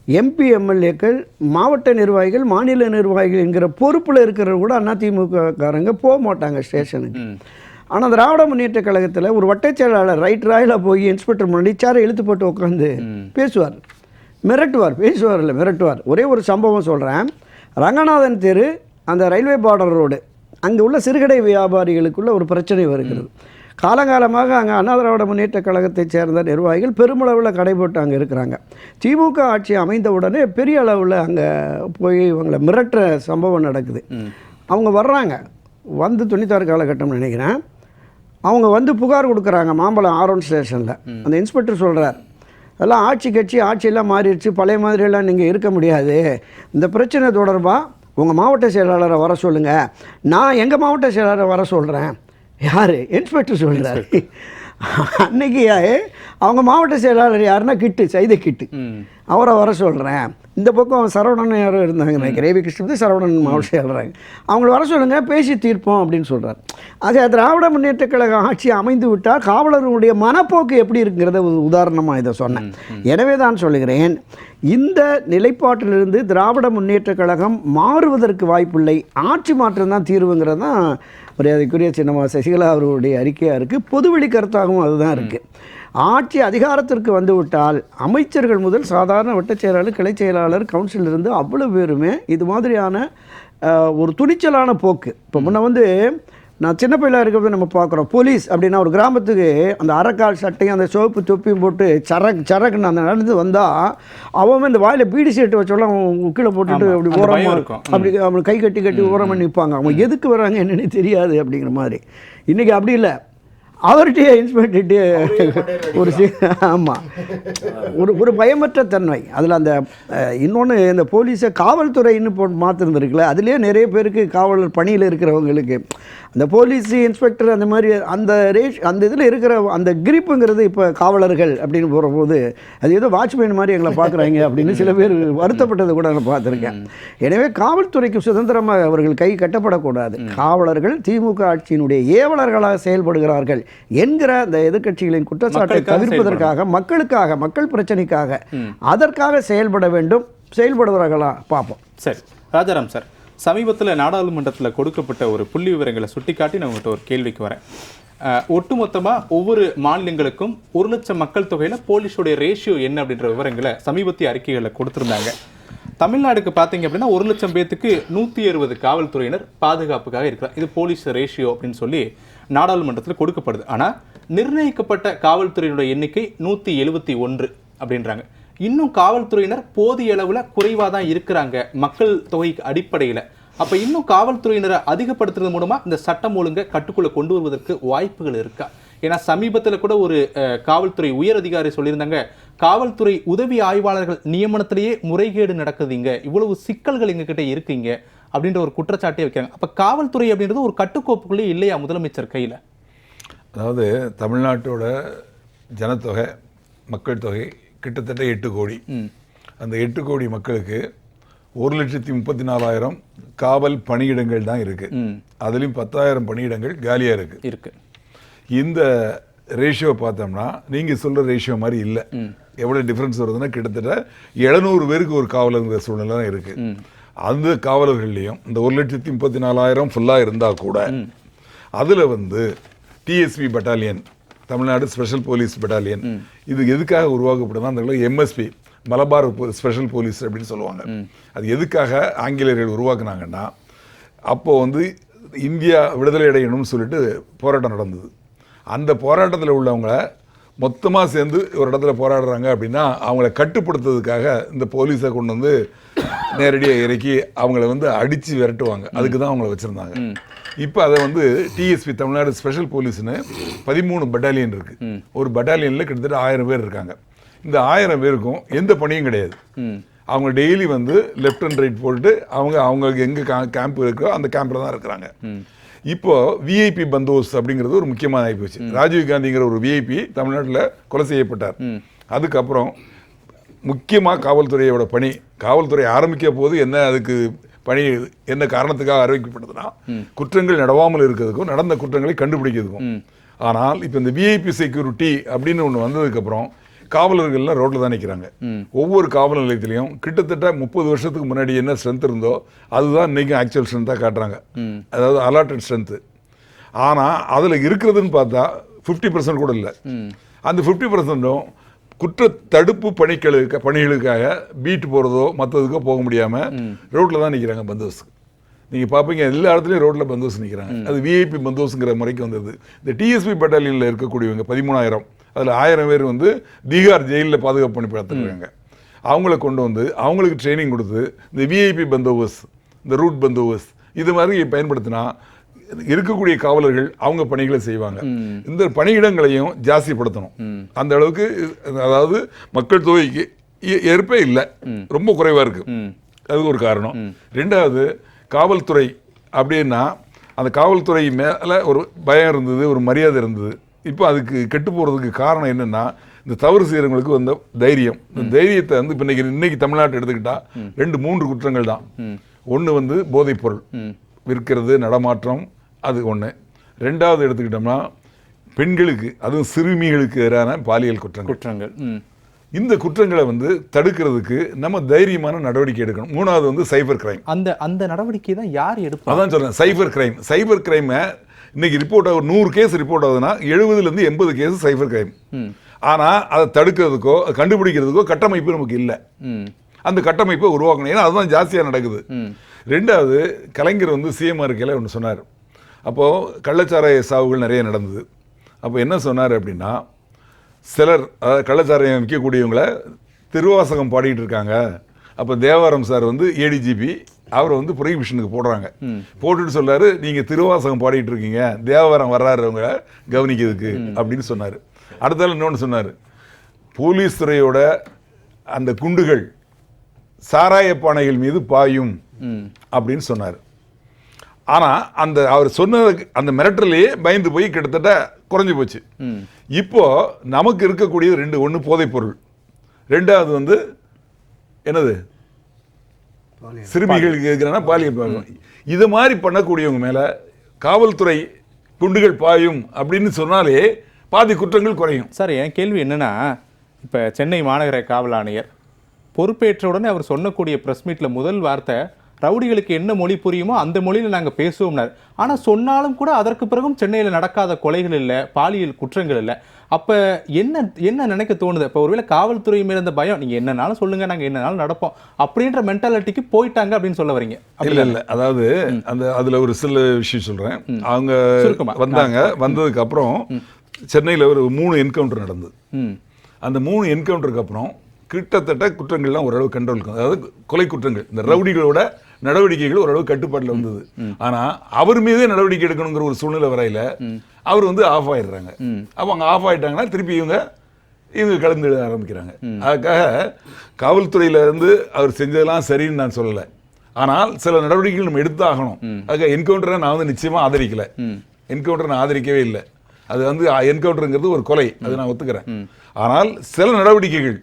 எம்பி, எம்எல்ஏக்கள், மாவட்ட நிர்வாகிகள், மாநில நிர்வாகிகள் என்கிற பொறுப்பில் இருக்கிறவங்க கூட அதிமுககாரங்க போக மாட்டாங்க ஸ்டேஷனுக்கு. ஆனால் திராவிட முன்னேற்ற கழகத்தில் ஒரு வட்டச் செயலாளர் ரைட் ராயில் போய் இன்ஸ்பெக்டர் முன்னாடி சேரை இழுத்து போட்டு உட்காந்து பேசுவார், மிரட்டுவார். பேசுவார் இல்லை, மிரட்டுவார். ஒரே ஒரு சம்பவம் சொல்கிறேன். ரங்கநாதன் தெரு, அந்த ரயில்வே பார்டர் ரோடு, அங்கே உள்ள சிறுகடை வியாபாரிகளுக்குள்ள ஒரு பிரச்சனை வருகிறது. காலங்காலமாக அங்கே அண்ணா திராவிட முன்னேற்ற கழகத்தைச் சேர்ந்த நிர்வாகிகள் பெருமளவில் கடை போட்டு அங்கே இருக்கிறாங்க. திமுக ஆட்சி அமைந்த உடனே பெரிய அளவில் அங்கே போய் இவங்களை மிரட்டுற சம்பவம் நடக்குது. அவங்க வர்றாங்க, வந்து 96 காலகட்டம் நினைக்கிறேன். அவங்க வந்து புகார் கொடுக்குறாங்க மாம்பழம் ஆரோன் ஸ்டேஷனில். அந்த இன்ஸ்பெக்டர் சொல்கிறார், எல்லாம் ஆட்சி கட்சி, ஆட்சியெல்லாம் மாறிடுச்சு, பழைய மாதிரியெல்லாம் நீங்கள் இருக்க முடியாது, இந்த பிரச்சனை தொடர்பாக உங்கள் மாவட்ட செயலாளரை வர சொல்லுங்கள், நான் எங்கள் மாவட்ட செயலாளரை வர சொல்கிறேன். யார்? இன்ஸ்பெக்டர் சொல்கிறார். அன்னைக்கு அவங்க மாவட்ட செயலாளர் யாருன்னா கிட்டு, சைதை கிட்டு, அவரை வர சொல்கிறேன். இந்த பக்கம் சரவணன் யாரும் இருந்தாங்க நினைக்கிறேன், ஏவி கிருஷ்ணபதி சரவணன் மாவட்ட செயலாளர், அவங்கள வர சொல்லுங்கள், பேசி தீர்ப்போம் அப்படின்னு சொல்கிறார். ஆக திராவிட முன்னேற்ற கழக ஆட்சி அமைந்து விட்டால் காவலர்களுடைய மனப்போக்கு எப்படி இருக்குங்கிறத உதாரணமாக இதை சொன்னேன். எனவே தான் சொல்லுகிறேன், இந்த நிலைப்பாட்டிலிருந்து திராவிட முன்னேற்ற கழகம் மாறுவதற்கு வாய்ப்பில்லை, ஆட்சி மாற்றம் தான் தீர்வுங்கிறது தான் மரியாதைக்குரிய சின்னம்மா சசிகலா அவர்களுடைய அறிக்கையாக இருக்குது. பொதுவெளி கருத்தாகவும் அதுதான் இருக்குது. ஆட்சி அதிகாரத்திற்கு வந்துவிட்டால் அமைச்சர்கள் முதல் சாதாரண வட்டச் செயலாளர், கிளை செயலாளர், கவுன்சிலிருந்து அவ்வளோ பேருமே இது மாதிரியான ஒரு துணிச்சலான போக்கு. இப்போ முன்ன வந்து நான் சின்ன பிள்ளையாக இருக்கிறது நம்ம பார்க்குறோம், போலீஸ் அப்படின்னா ஒரு கிராமத்துக்கு அந்த அரைக்கால் சட்டையும் அந்த சிவப்பு தொப்பியும் போட்டு சரக்குன்னு அந்த நடந்து வந்தால் அவன் இந்த வாயில் பீடி சீட்டு வச்சோல்லாம் அவன் கீழே போட்டுட்டு அப்படி ஓரமாக இருக்கும், அப்படி அவனுக்கு கை கட்டி கட்டி ஓரமாக நிற்பாங்க. அவங்க எதுக்கு வராங்க என்னன்னு தெரியாது அப்படிங்கிற மாதிரி. இன்றைக்கி அப்படி இல்லை, அவர்கிட்டயே இன்ஸ்பெக்டர்கிட்டே ஒரு ஆமாம், ஒரு பயமற்ற தன்மை. அதில் அந்த இன்னொன்று, இந்த போலீஸை காவல்துறைன்னு போட்டு மாற்றிருந்துருக்குல்ல, அதுலேயே நிறைய பேருக்கு காவலர் பணியில் இருக்கிறவங்களுக்கு அந்த போலீஸ் இன்ஸ்பெக்டர் அந்த மாதிரி அந்த இதில் இருக்கிற அந்த கிரிப்புங்கிறது இப்போ காவலர்கள் அப்படின்னு போகிறபோது அது ஏதோ வாட்ச்மேன் மாதிரி எங்களை பார்க்குறாங்க அப்படின்னு சில பேர் வருத்தப்பட்டதை கூட நான் பார்த்துருக்கேன். எனவே காவல்துறைக்கு சுதந்திரமாக அவர்கள் கை கட்டப்படக்கூடாது. காவலர்கள் திமுக ஆட்சியினுடைய ஏவலர்களாக செயல்படுகிறார்கள் என்கிற அந்த எதிர்க்கட்சிகளின் குற்றச்சாட்டை தவிர்ப்பதற்காக, மக்களுக்காக, மக்கள் பிரச்சனைக்காக அதற்காக செயல்பட வேண்டும். செயல்படுவார்களா பார்ப்போம். சரி ராஜாராம் சார், சமீபத்தில் நாடாளுமன்றத்தில் கொடுக்கப்பட்ட ஒரு புள்ளி விவரங்களை சுட்டிக்காட்டி நான் உங்கள்கிட்ட ஒரு கேள்விக்கு வரேன். ஒட்டுமொத்தமாக ஒவ்வொரு மாநிலங்களுக்கும் 1 லட்சம் மக்கள் தொகையில் போலீஸோடைய ரேஷியோ என்ன அப்படின்ற விவரங்களை சமீபத்திய அறிக்கைகளில் கொடுத்துருந்தாங்க. தமிழ்நாடுக்கு பார்த்தீங்க அப்படின்னா 1 லட்சம் பேத்துக்கு 160 காவல்துறையினர் பாதுகாப்புக்காக இருக்கிறார். இது போலீஸ் ரேஷியோ அப்படின்னு சொல்லி நாடாளுமன்றத்தில் கொடுக்கப்படுது. ஆனால் நிர்ணயிக்கப்பட்ட காவல்துறையினுடைய எண்ணிக்கை 171 அப்படின்றாங்க. இன்னும் காவல்துறையினர் போதிய அளவில் குறைவாக தான் இருக்கிறாங்க மக்கள் தொகை அடிப்படையில். அப்போ இன்னும் காவல்துறையினரை அதிகப்படுத்துறது மூலமாக இந்த சட்டம் ஒழுங்கை கட்டுக்குள்ளே கொண்டு வருவதற்கு வாய்ப்புகள் இருக்கா? ஏன்னா சமீபத்தில் கூட ஒரு காவல்துறை உயர் அதிகாரி சொல்லியிருந்தாங்க, காவல்துறை உதவி ஆய்வாளர்கள் நியமனத்திலேயே முறைகேடு நடக்குதுங்க, இவ்வளவு சிக்கல்கள் எங்ககிட்ட இருக்குங்க அப்படின்ற ஒரு குற்றச்சாட்டே வைக்கிறாங்க. அப்போ காவல்துறை அப்படின்றது ஒரு கட்டுக்கோப்புக்குள்ளே இல்லையா முதலமைச்சர் கையில்? அதாவது தமிழ்நாட்டோட ஜனத்தொகை, மக்கள் தொகை கிட்டத்தட்ட 8 கோடி. அந்த 8 கோடி மக்களுக்கு 1,34,000 காவல் பணியிடங்கள் தான் இருக்கு. அதுலேயும் 10,000 பணியிடங்கள் காலியாக இருக்கு. இந்த ரேஷியோ பார்த்தோம்னா நீங்கள் சொல்கிற ரேஷியோ மாதிரி இல்லை. எவ்வளோ டிஃப்ரென்ஸ் வருதுன்னா கிட்டத்தட்ட 700 பேருக்கு ஒரு காவலருங்கிற சூழ்நிலை தான் இருக்கு. அந்த காவலர்கள்லையும் இந்த 1,34,000 ஃபுல்லாக இருந்தால் கூட அதில் வந்து DSP battalion, Tamil Nadu special police battalion, இது எதுக்காக உருவாக்கப்படுதுன்னா அந்த எம்எஸ்பி, மலபார் ஸ்பெஷல் போலீஸ் அப்படின்னு சொல்லுவாங்க. அது எதுக்காக ஆங்கிலேயர்கள் உருவாக்குனாங்கன்னா, அப்போ வந்து இந்தியா விடுதலை அடையணும்னு சொல்லிட்டு போராட்டம் நடந்தது. அந்த போராட்டத்தில் உள்ளவங்க மொத்தமாக சேர்ந்து ஒரு இடத்துல போராடுறாங்க அப்படின்னா அவங்கள கட்டுப்படுத்துறதுக்காக இந்த போலீஸை கொண்டு வந்து நேரடியாக இறக்கி அவங்கள வந்து அடித்து விரட்டுவாங்க. அதுக்கு தான் அவங்கள வச்சுருந்தாங்க. இப்போ அதை வந்து டிஎஸ்பி, தமிழ்நாடு ஸ்பெஷல் போலீஸ்னு 13 பட்டாலியன் இருக்கு. ஒரு பட்டாலியனில் கிட்டத்தட்ட 1000 பேர் இருக்காங்க. இந்த 1000 பேருக்கும் எந்த பணியும் கிடையாது. அவங்க டெய்லி வந்து லெஃப்ட் அண்ட் ரைட் போட்டு அவங்களுக்கு எங்கே கேம்ப் இருக்கோ அந்த கேம்பில் தான் இருக்கிறாங்க. இப்போ விஐபி பந்தோபஸ்த் அப்படிங்கிறது ஒரு முக்கியமான ஆகிப்போச்சு. ராஜீவ் காந்திங்கிற ஒரு விஐபி தமிழ்நாட்டில் கொலை செய்யப்பட்டார். அதுக்கப்புறம் முக்கியமாக காவல்துறையோட பணி, காவல்துறை ஆரம்பிக்க போது என்ன, அதுக்கு பணி என்ன காரணத்துக்காக அறிவிக்கப்பட்டதுன்னா குற்றங்கள் நடவாமல் இருக்கிறதுக்கும் நடந்த குற்றங்களை கண்டுபிடிக்கிறதுக்கும். ஆனால் இப்போ இந்த விஐபி செக்யூரிட்டி அப்படின்னு ஒன்று வந்ததுக்கப்புறம் காவலர்கள்லாம் ரோட்டில் தான் நிற்கிறாங்க. ஒவ்வொரு காவல் நிலையத்திலையும் கிட்டத்தட்ட 30 வருஷத்துக்கு முன்னாடி என்ன ஸ்ட்ரென்த் இருந்தோ அதுதான் இன்றைக்கும் ஆக்சுவல் ஸ்ட்ரென்த்தாக காட்டுறாங்க. அதாவது அலாட்டட் ஸ்ட்ரென்த்து. ஆனால் அதில் இருக்கிறதுன்னு பார்த்தா 50% கூட இல்லை. அந்த 50%ம் குற்ற தடுப்பு பணிகளுக்காக பீட் போகிறதோ மற்றதுக்கோ போக முடியாமல் ரோட்டில் தான் நிற்கிறாங்க பந்தோபஸ்து. நீங்கள் பார்ப்பீங்க எல்லா இடத்துலையும் ரோட்டில் பந்தோபஸ்து நிற்கிறாங்க. அது விஐபி பந்தோபஸ்துங்கிற முறைக்கு வந்தது. இந்த டிஎஸ்பி பட்டாலியனில் இருக்கக்கூடியவங்க 13,000, அதில் 1000 பேர் வந்து தீகார் ஜெயிலில் பாதுகாப்பு பண்ணி பார்த்துருக்காங்க. அவங்கள கொண்டு வந்து அவங்களுக்கு ட்ரைனிங் கொடுத்து இந்த விஐபி பந்தோபஸ்த், இந்த ரூட் பந்தோபஸ்த் இது மாதிரி பயன்படுத்தினா இருக்கக்கூடிய காவலர்கள் அவங்க பணிகளை செய்வாங்க. இந்த பணியிடங்களையும் ஜாஸ்திப்படுத்தணும். அந்த அளவுக்கு அதாவது மக்கள் தொகைக்கு ஏற்பே இல்லை, ரொம்ப குறைவாக இருக்கு. அது ஒரு காரணம். ரெண்டாவது காவல்துறை அப்படின்னா அந்த காவல்துறை மேலே ஒரு பயம் இருந்தது, ஒரு மரியாதை இருந்தது. இப்போ அதுக்கு கெட்டு போகிறதுக்கு காரணம் என்னென்னா இந்த தவறு செய்கிறவங்களுக்கு வந்த தைரியம். இந்த தைரியத்தை வந்து இப்போ இன்னைக்கு தமிழ்நாட்டை எடுத்துக்கிட்டால் 2-3 குற்றங்கள் தான். ஒன்று வந்து போதைப்பொருள் விற்கிறது, நடமாட்டம், அது ஒன்று. ரெண்டாவது எடுத்துக்கிட்டோம்னா பெண்களுக்கு, அதுவும் சிறுமிகளுக்கு எதிரான பாலியல் குற்றங்கள். இந்த குற்றங்களை வந்து தடுக்கிறதுக்கு நம்ம தைரியமான நடவடிக்கை எடுக்கணும். மூணாவது வந்து சைபர் கிரைம். அந்த நடவடிக்கை தான் யார் எடுப்பா? அதான் சொல்றேன், சைபர் கிரைமை இன்னைக்கு ரிப்போர்ட் ஆகும் 100 கேஸ் ரிப்போர்ட் ஆகுதுன்னா 70லேருந்து 80 கேஸ் சைபர் கிரைம். ஆனால் அதை தடுக்கிறதுக்கோ கண்டுபிடிக்கிறதுக்கோ கட்டமைப்பு நமக்கு இல்லை. அந்த கட்டமைப்பை உருவாக்கணும். ஏன்னா அதுதான் ஜாஸ்தியாக நடக்குது. ரெண்டாவது கலைஞர் வந்து சிஎம்ஆர் இருக்கையில் ஒன்று சொன்னார். அப்போது கள்ளச்சாராய சாவுகள் நிறைய நடந்தது. அப்போ என்ன சொன்னார் அப்படின்னா, சிலர் அதாவது கள்ளச்சாராயம் விற்கக்கூடியவங்களை திருவாசகம் பாடிட்டு இருக்காங்க. அப்போ தேவாரம் சார் வந்து ஏடிஜிபி அவரை வந்து ப்ரொஹிபிஷனுக்கு போடுறாங்க. போட்டுட்டு சொல்றாரு, நீங்கள் திருவாசகம் பாடிட்டு இருக்கீங்க, தேவாரம் வர்றாருவங்க கவனிக்கிறதுக்கு அப்படின்னு சொன்னார். அடுத்தால இன்னொன்று சொன்னார், போலீஸ் துறையோட அந்த குண்டுகள் சாராய பானைகள் மீது பாயும் அப்படின்னு சொன்னார். ஆனால் அந்த அவர் சொன்னதுக்கு அந்த மிரட்டலையே பயந்து போய் கிட்டத்தட்ட குறைஞ்சி போச்சு. இப்போ நமக்கு இருக்கக்கூடியது 2, ஒன்று போதைப் பொருள், ரெண்டாவது வந்து என்னது சிறுமிகளுக்கு இருக்கிறனா பாலியல். இது மாதிரி பண்ணக்கூடியவங்க மேலே காவல்துறை குண்டுகள் பாயும் அப்படின்னு சொன்னாலே பாதி குற்றங்கள் குறையும். சார், என் கேள்வி என்னன்னா, இப்போ சென்னை மாநகர காவல் ஆணையர் பொறுப்பேற்ற உடனே அவர் சொன்னக்கூடிய ப்ரெஸ் மீட்டில் முதல் வார்த்தை, ரவுடிகளுக்கு என்ன மொழி புரியுமோ அந்த மொழியில் நாங்கள் பேசுவோம்னார். ஆனால் சொன்னாலும் கூட அதற்கு பிறகும் சென்னையில் நடக்காத கொலைகள் இல்லை, பாலியல் குற்றங்கள் இல்லை. அப்போ என்ன நினைக்க தோணுது? இப்போ ஒருவேளை காவல்துறை மேல இருந்த பயம், நீங்கள் என்னன்னாலும் சொல்லுங்கள், நாங்கள் என்னன்னாலும் நடப்போம் அப்படின்ற மென்டாலிட்டிக்கு போயிட்டாங்க அப்படின்னு சொல்ல வரீங்க? இல்லை, அதாவது அதில் ஒரு சில விஷயம் சொல்கிறேன். அவங்க வந்தாங்க, வந்ததுக்கு அப்புறம் சென்னையில் ஒரு 3 என்கவுண்டர் நடந்தது. அந்த 3 என்கவுண்டருக்கு அப்புறம் கிட்டத்தட்ட குற்றங்கள்லாம் ஓரளவு கண்ட்ரோல், அதாவது கொலை குற்றங்கள், இந்த ரவுடிகளோட நடவடிக்கைகள் ஓரளவு கட்டுப்பாட்டில் வந்தது. ஆனால் அவர் மீதே நடவடிக்கை எடுக்கணுங்கிற ஒரு சூழ்நிலை வரையில அவர் வந்து ஆஃப் ஆயிடுறாங்க. அப்போ அங்கே ஆஃப் ஆயிட்டாங்கன்னா திருப்பி இவங்க கலந்து எழுத ஆரம்பிக்கிறாங்க. அதுக்காக காவல்துறையிலேருந்து அவர் செஞ்சதெல்லாம் சரின்னு நான் சொல்லலை. ஆனால் சில நடவடிக்கைகள் நம்ம எடுத்தாகணும். அதுக்காக என்கவுண்டரை நான் வந்து நிச்சயமாக ஆதரிக்கலை. என்கவுண்டரை நான் ஆதரிக்கவே இல்லை. அது வந்து என்கவுண்டருங்கிறது ஒரு கொலை, அது நான் ஒத்துக்கிறேன். ஆனால் சில நடவடிக்கைகள்,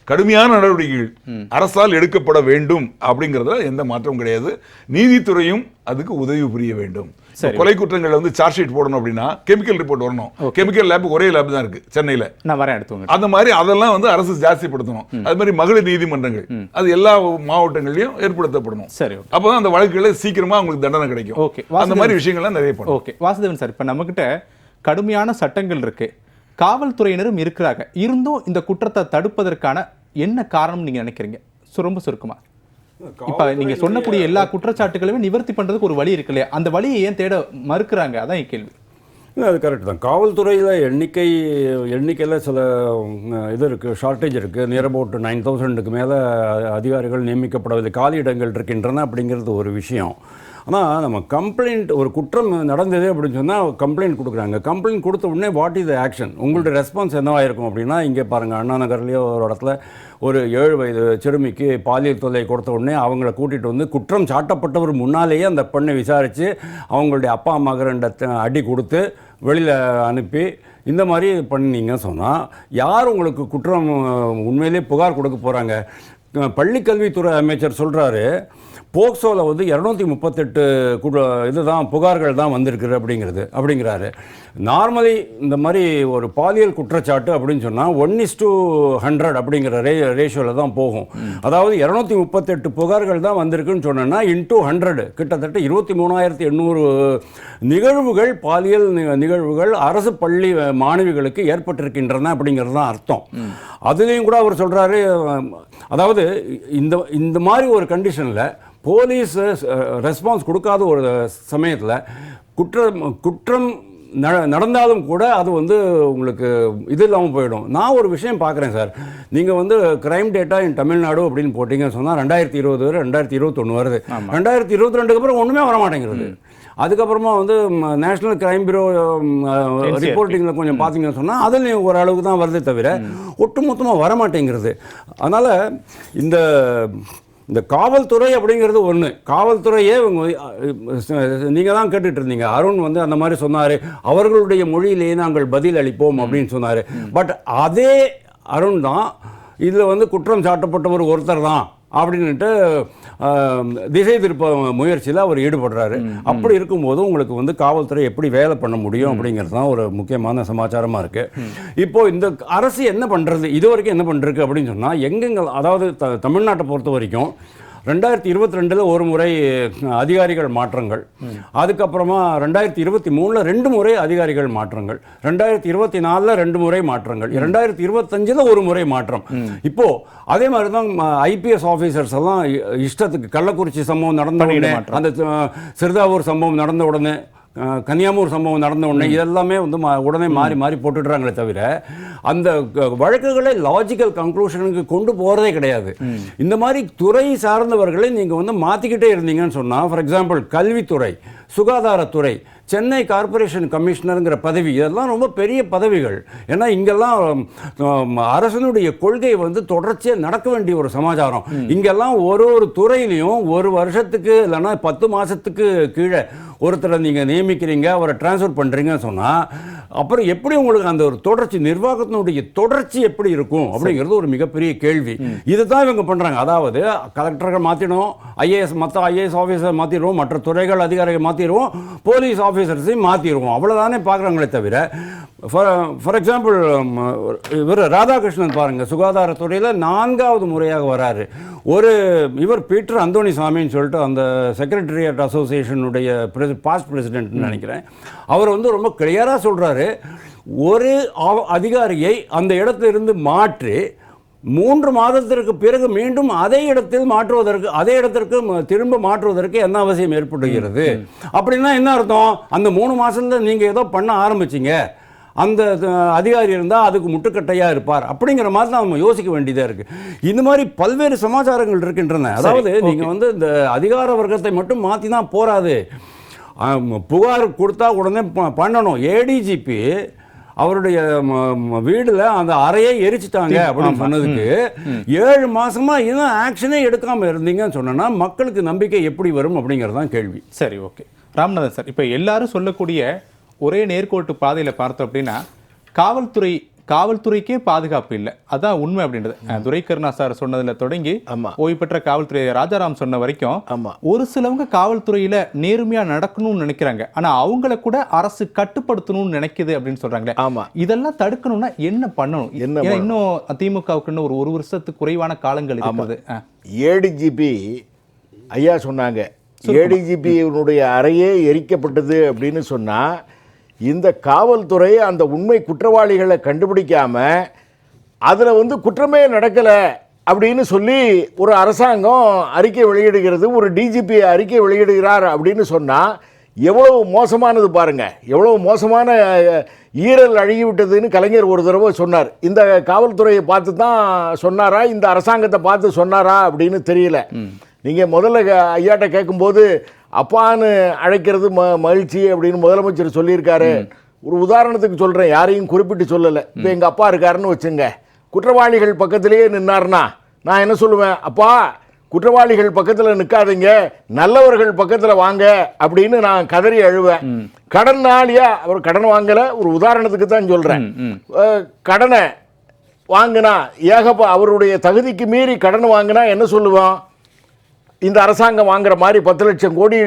கடுமையான நடவடிக்கைகள் அரசால் எடுக்கப்பட வேண்டும் அப்படிங்கிறதுல எந்த மாற்றமும் கிடையாது. நீதித்துறையும் அதுக்கு உதவி புரிய வேண்டும். கொலை குற்றங்கள் வந்து சார்ஜ் ஷீட் போடணும் அப்படின்னா கெமிக்கல் ரிப்போர்ட் வரணும். கெமிக்கல் லேப் ஒரே லேப் தான் இருக்கு சென்னையில. நான் வரேன் எடுத்துங்க. அந்த மாதிரி அதெல்லாம் வந்து அரசு ஜாஸ்திப்படுத்தணும். அது மாதிரி மகளிர் நீதிமன்றங்கள் அது எல்லா மாவட்டங்களிலும் ஏற்படுத்தப்படணும். சரி, அப்பதான் அந்த வழக்குகளை சீக்கிரமா அவங்களுக்கு தண்டனை கிடைக்கும். ஓகே, அந்த மாதிரி விஷயங்கள்லாம் நிறைய பண்ணும். ஓகே வாசுதேவன் சார், இப்ப நம்ம கிட்ட கடுமையான சட்டங்கள் இருக்கு, காவல்துறையினரும் இருக்கிறாங்க, இருந்தும் இந்த குற்றத்தை தடுப்பதற்கான என்ன காரணம் நீங்க நினைக்கிறீங்க? ரொம்ப சுருக்கமா. இப்ப நீங்க சொன்னக்கூடிய எல்லா குற்றச்சாட்டுகளையும் நிவர்த்தி பண்றதுக்கு ஒரு வழி இருக்கு இல்லையா? அந்த வழியை ஏன் தேட மறுக்கிறாங்க? அதான் என் கேள்வி. அது கரெக்ட் தான். காவல்துறையில் எண்ணிக்கையில் சில இது இருக்குது, ஷார்ட்டேஜ் இருக்குது. நியர் அபவுட் 9,000க்கு மேலே அதிகாரிகள் நியமிக்கப்படவில்லை, காலியிடங்கள் இருக்கின்றன அப்படிங்கிறது ஒரு விஷயம். ஆனால் நம்ம கம்ப்ளைண்ட், ஒரு குற்றம் நடந்தது அப்படின்னு சொன்னால் கம்ப்ளைண்ட் கொடுக்குறாங்க. கம்ப்ளைண்ட் கொடுத்த உடனே வாட் இஸ் த ஆக்ஷன், உங்களுடைய ரெஸ்பான்ஸ் என்னவாக இருக்கும் அப்படின்னா, இங்கே பாருங்கள், அண்ணா நகர்லேயோ ஒரு இடத்துல ஒரு 7 வயது சிறுமிக்கு பாலியல் தொல்லை கொடுத்த உடனே அவங்கள கூட்டிகிட்டு வந்து குற்றம் சாட்டப்பட்டவர் முன்னாலேயே அந்த பெண்ணை விசாரித்து அவங்களுடைய அப்பா அம்மாவுக்கு 2 அடி கொடுத்து வெளியில் அனுப்பி இந்த மாதிரி பண்ணிங்க சொன்னால் யார் உங்களுக்கு குற்றம் உண்மையிலே புகார் கொடுக்க போகிறாங்க? பள்ளிக்கல்வித்துறை அமைச்சர் சொல்கிறாரு, போக்சோவில் வந்து 238 இதுதான் புகார்கள் தான் வந்திருக்கு அப்படிங்கிறாரு. நார்மலி இந்த மாதிரி ஒரு பாலியல் குற்றச்சாட்டு அப்படின்னு சொன்னால் 1:100 அப்படிங்கிற ரேஷியோவில் தான் போகும். அதாவது 238 புகார்கள் தான் வந்திருக்குன்னு சொன்னோன்னா இன்டூ 100 கிட்டத்தட்ட 23,800 நிகழ்வுகள், பாலியல் நிகழ்வுகள் அரசு பள்ளி மாணவிகளுக்கு ஏற்பட்டிருக்கின்றன அப்படிங்கிறது தான் அர்த்தம். அதுலேயும் கூட அவர் சொல்கிறாரு, அதாவது இந்த மாதிரி ஒரு கண்டிஷனில் போலீஸ் ரெஸ்பான்ஸ் கொடுக்காத ஒரு சமயத்தில் குற்றம் நடந்தாலும் கூட அது வந்து உங்களுக்கு இது இல்லாமல் போயிடும். நான் ஒரு விஷயம் பார்க்குறேன் சார், நீங்கள் வந்து கிரைம் டேட்டா இன் தமிழ்நாடு அப்படின்னு போட்டிங்கன்னு சொன்னால் 2020 வரை 2021 வருது. 2022 அப்புறம் ஒன்றுமே வர மாட்டேங்கிறது. அதுக்கப்புறமா வந்து நேஷனல் கிரைம் பியூரோ ரிப்போர்ட்டிங்கில் கொஞ்சம் பார்த்தீங்கன்னு சொன்னால் அதில் ஓரளவுக்கு தான் வருதே தவிர ஒட்டுமொத்தமாக வரமாட்டேங்கிறது. அதனால் இந்த காவல்துறை அப்படிங்கிறது ஒன்று, காவல்துறையே நீங்கள் தான் கேட்டுட்டு இருந்தீங்க. அருண் வந்து அந்த மாதிரி சொன்னார், அவர்களுடைய மொழியிலேயே நாங்கள் பதில் அளிப்போம் அப்படின்னு சொன்னார். பட் அதே அருண் தான் இதில் வந்து குற்றம் சாட்டப்பட்டவர் ஒருத்தர் தான் அப்படின்ட்டு திசை திருப்ப முயற்சியில் அவர் ஈடுபடுறாரு. அப்படி இருக்கும்போது உங்களுக்கு வந்து காவல்துறை எப்படி வேலை பண்ண முடியும் அப்படிங்கிறது தான் ஒரு முக்கியமான சமாச்சாரமாக இருக்குது. இப்போது இந்த அரசு என்ன பண்ணுறது, இது வரைக்கும் என்ன பண்ணுறது அப்படின்னு சொன்னால், எங்கெங்க அதாவது தமிழ்நாட்டை பொறுத்த வரைக்கும் 2022 ஒரு முறை அதிகாரிகள் மாற்றங்கள், அதுக்கப்புறமா 2023 2 முறை அதிகாரிகள் மாற்றங்கள், 2024 2 முறை மாற்றங்கள், 2025 ஒரு முறை மாற்றம். இப்போ அதே மாதிரி தான் ஐபிஎஸ் ஆஃபீஸர்ஸ் எல்லாம் இஷ்டத்துக்கு கள்ளக்குறிச்சி சம்பவம் நடந்த உடனே, அந்த சிறுதாவூர் சம்பவம் நடந்த உடனே, கன்னியாகுமரி சம்பவம் நடந்த உடனே இதெல்லாமே வந்து உடனே மாறி போட்டுடுறாங்களே தவிர அந்த வழக்குகளை லாஜிக்கல் கன்க்ளூஷனுக்கு கொண்டு போகிறதே கிடையாது. இந்த மாதிரி துறை சார்ந்தவர்களை நீங்கள் வந்து மாற்றிக்கிட்டே இருந்தீங்கன்னு சொன்னால், ஃபார் எக்ஸாம்பிள் கல்வித்துறை, சுகாதாரத்துறை, சென்னை கார்ப்பரேஷன் கமிஷனருங்கிற பதவி, இதெல்லாம் ரொம்ப பெரிய பதவிகள். ஏன்னா இங்கெல்லாம் அரசனுடைய கொள்கை வந்து தொடர்ச்சியாக நடக்க வேண்டிய ஒரு சமாச்சாரம். இங்கெல்லாம் ஒரு துறையிலையும் ஒரு வருஷத்துக்கு இல்லைன்னா 10 மாதத்துக்கு கீழே ஒருத்தரை நீங்கள் நியமிக்கிறீங்க, அவரை டிரான்ஸ்ஃபர் பண்ணுறீங்கன்னு சொன்னால் அப்புறம் எப்படி உங்களுக்கு அந்த ஒரு தொடர்ச்சி, நிர்வாகத்தினுடைய தொடர்ச்சி எப்படி இருக்கும் அப்படிங்கிறது ஒரு மிகப்பெரிய கேள்வி. இதுதான் இவங்க பண்ணுறாங்க. அதாவது கலெக்டர்கள் மாற்றிடுவோம், மற்ற ஐஏஎஸ் ஆஃபீஸர் மாற்றிடுவோம், மற்ற துறைகள் அதிகாரிகள் மாற்றிடுவோம், போலீஸ் ஆஃபீஸர்ஸையும் மாற்றிடுவோம், அவ்வளோதானே பார்க்குறாங்களே தவிர. ஃபார் எக்ஸாம்பிள் இவர் ராதாகிருஷ்ணன் பாருங்கள், சுகாதாரத்துறையில் 4வது முறையாக வராரு. இவர் பீட்டர் அந்தோணிசாமின்னு சொல்லிட்டு அந்த செக்ரட்டரியேட் அசோசியேஷனுடைய பாஸ்ட் பிரசிடென்ட்னு நினைக்கிறேன், அவர் வந்து ரொம்ப கிளியராக சொல்கிறாரு, ஒரு அதிகாரியை அந்த இடத்திலிருந்து மாற்றி 3 மாதத்திற்கு பிறகு மீண்டும் அதே இடத்திற்கு திரும்ப மாற்றுவதற்கு என்ன அவசியம் ஏற்படுகிறது அப்படின்னா என்ன அர்த்தம்? அந்த 3 மாதத்துல நீங்கள் ஏதோ பண்ண ஆரம்பிச்சிங்க, அந்த அதிகாரி இருந்தால் அதுக்கு முட்டுக்கட்டையாக இருப்பார் அப்படிங்கிற மாதிரி தான் நம்ம யோசிக்க வேண்டியதாக இருக்குது. இந்த மாதிரி பல்வேறு சமாச்சாரங்கள் இருக்கின்றன. அதாவது நீங்கள் வந்து இந்த அதிகார வர்க்கத்தை மட்டும் மாற்றி தான் போராது, புகார் கொடுத்தா உடனே பண்ணணும். ஏடிஜிபி அவருடைய வீடுல அந்த அறையை எரிச்சிட்டாங்க அப்படின்னு சொன்னதுக்கு 7 மாசமா இன்னும் ஆக்ஷனே எடுக்காம இருந்தீங்கன்னு சொன்னா மக்களுக்கு நம்பிக்கை எப்படி வரும் அப்படிங்கிறது தான் கேள்வி. சரி, ஓகே. ராமநாதன் சார், இப்போ எல்லாரும் சொல்லக்கூடிய ஒரே நேர்கோட்டு பாதையில் பார்த்தோம் அப்படின்னா காவல்துறைக்கே பாதுகாப்பு இல்லை, அதான் உண்மை அப்படின்றது. துரைக்கருணா சார் சொன்னதுல தொடங்கி ஓய்வு பெற்ற காவல்துறை ராஜாராம் சொன்ன வரைக்கும் ஒரு சிலவங்க காவல்துறையில நேர்மையா நடக்கணும்னு நினைக்கிறாங்க, ஆனா அவங்கள கூட அரசு கட்டுப்படுத்தணும்னு நினைக்குது அப்படின்னு சொல்றாங்களே. இதெல்லாம் தடுக்கணும்னா என்ன பண்ணணும்? இன்னும் திமுகவுக்குன்னு ஒரு வருஷத்துக்கு குறைவான காலங்கள் இருக்குது. ஏடிஜிபி ஐயா சொன்னாங்க, ஏடிஜிபியினுடைய அறையே எரிக்கப்பட்டது அப்படின்னு சொன்னா, இந்த காவல்துறை அந்த உண்மை குற்றவாளிகளை கண்டுபிடிக்காம அதில் வந்து குற்றமே நடக்கலை அப்படின்னு சொல்லி ஒரு அரசாங்கம் அறிக்கை வெளியிடுகிறது, ஒரு டிஜிபி அறிக்கை வெளியிடுகிறார் அப்படின்னு சொன்னால் எவ்வளவு மோசமானது பாருங்கள், எவ்வளவு மோசமான ஈரல் அழுகிவிட்டதுன்னு கலைஞர் ஒரு தடவை சொன்னார். இந்த காவல்துறையை பார்த்து தான் சொன்னாரா, இந்த அரசாங்கத்தை பார்த்து சொன்னாரா அப்படின்னு தெரியல. நீங்கள் முதல்ல ஐயாட்ட கேட்கும்போது அப்பான்னு அழைக்கிறது மகிழ்ச்சி அப்படின்னு முதலமைச்சர் சொல்லியிருக்காரு. ஒரு உதாரணத்துக்கு சொல்கிறேன், யாரையும் குறிப்பிட்டு சொல்லலை. இப்போ எங்கள் அப்பா இருக்காருன்னு வச்சுங்க, குற்றவாளிகள் பக்கத்திலேயே நின்னார்னா நான் என்ன சொல்லுவேன்? அப்பா, குற்றவாளிகள் பக்கத்தில் நிற்காதீங்க, நல்லவர்கள் பக்கத்தில் வாங்க அப்படின்னு நான் கதறி அழுவேன். கடனாளியா அவர் கடன் வாங்கலை, ஒரு உதாரணத்துக்கு தான் சொல்கிறேன். கடனை வாங்கினா அவருடைய தகுதிக்கு மீறி கடன் வாங்கினா என்ன சொல்லுவோம்? இந்த அரசாங்கம் வாங்குற மாதிரி 10 லட்சம் கோடி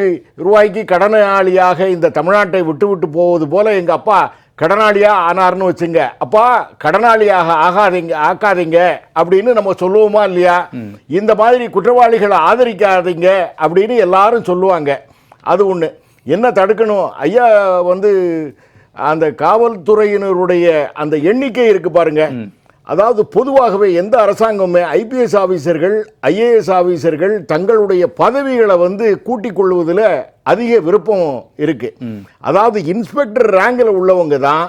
ரூபாய்க்கு கடனாளியாக இந்த தமிழ்நாட்டை விட்டு விட்டு போவது போல எங்கள் அப்பா கடனாளியாக ஆனார்னு வச்சுங்க. அப்பா கடனாளியாக ஆக்காதீங்க அப்படின்னு நம்ம சொல்லுவோமா இல்லையா? இந்த மாதிரி குற்றவாளிகளை ஆதரிக்காதீங்க அப்படின்னு எல்லாரும் சொல்லுவாங்க. அது ஒன்று. என்ன தடுக்கணும் ஐயா? அந்த காவல்துறையினருடைய அந்த எண்ணிக்கை இருக்கு பாருங்க. அதாவது பொதுவாகவே எந்த அரசாங்கமே ஐபிஎஸ் ஆஃபீஸர்கள் ஐஏஎஸ் ஆஃபீஸர்கள் தங்களுடைய பதவிகளை கூட்டிக் கொள்வதில் அதிக விருப்பம் இருக்கு. அதாவது இன்ஸ்பெக்டர் ரேங்கில் உள்ளவங்க தான்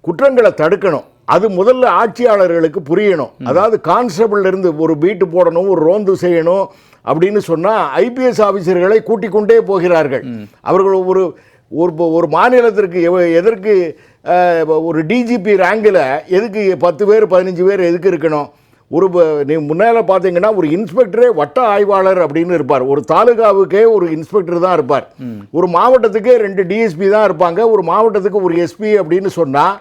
குற்றங்களை தடுக்கணும். அது முதல்ல ஆட்சியாளர்களுக்கு புரியணும். அதாவது கான்ஸ்டபிள் இருந்து ஒரு பீட்டு போடணும், ஒரு ரோந்து செய்யணும் அப்படின்னு சொன்னால் ஐபிஎஸ் ஆஃபீஸர்களை கூட்டிக் கொண்டே போகிறார்கள். அவர்கள் ஒரு மாநிலத்திற்கு எதற்கு ஒரு டிஜிபி ரேங்கில் எதுக்கு 10 பேர் 15 பேர் எதுக்கு இருக்கணும்? நீ முன்னால் பார்த்தீங்கன்னா ஒரு இன்ஸ்பெக்டரே வட்ட ஆய்வாளர் அப்படின்னு இருப்பார். ஒரு தாலுகாவுக்கே ஒரு இன்ஸ்பெக்டர் தான் இருப்பார். ஒரு மாவட்டத்துக்கே 2 டிஎஸ்பி தான் இருப்பாங்க. ஒரு மாவட்டத்துக்கு ஒரு எஸ்பி அப்படின்னு சொன்னால்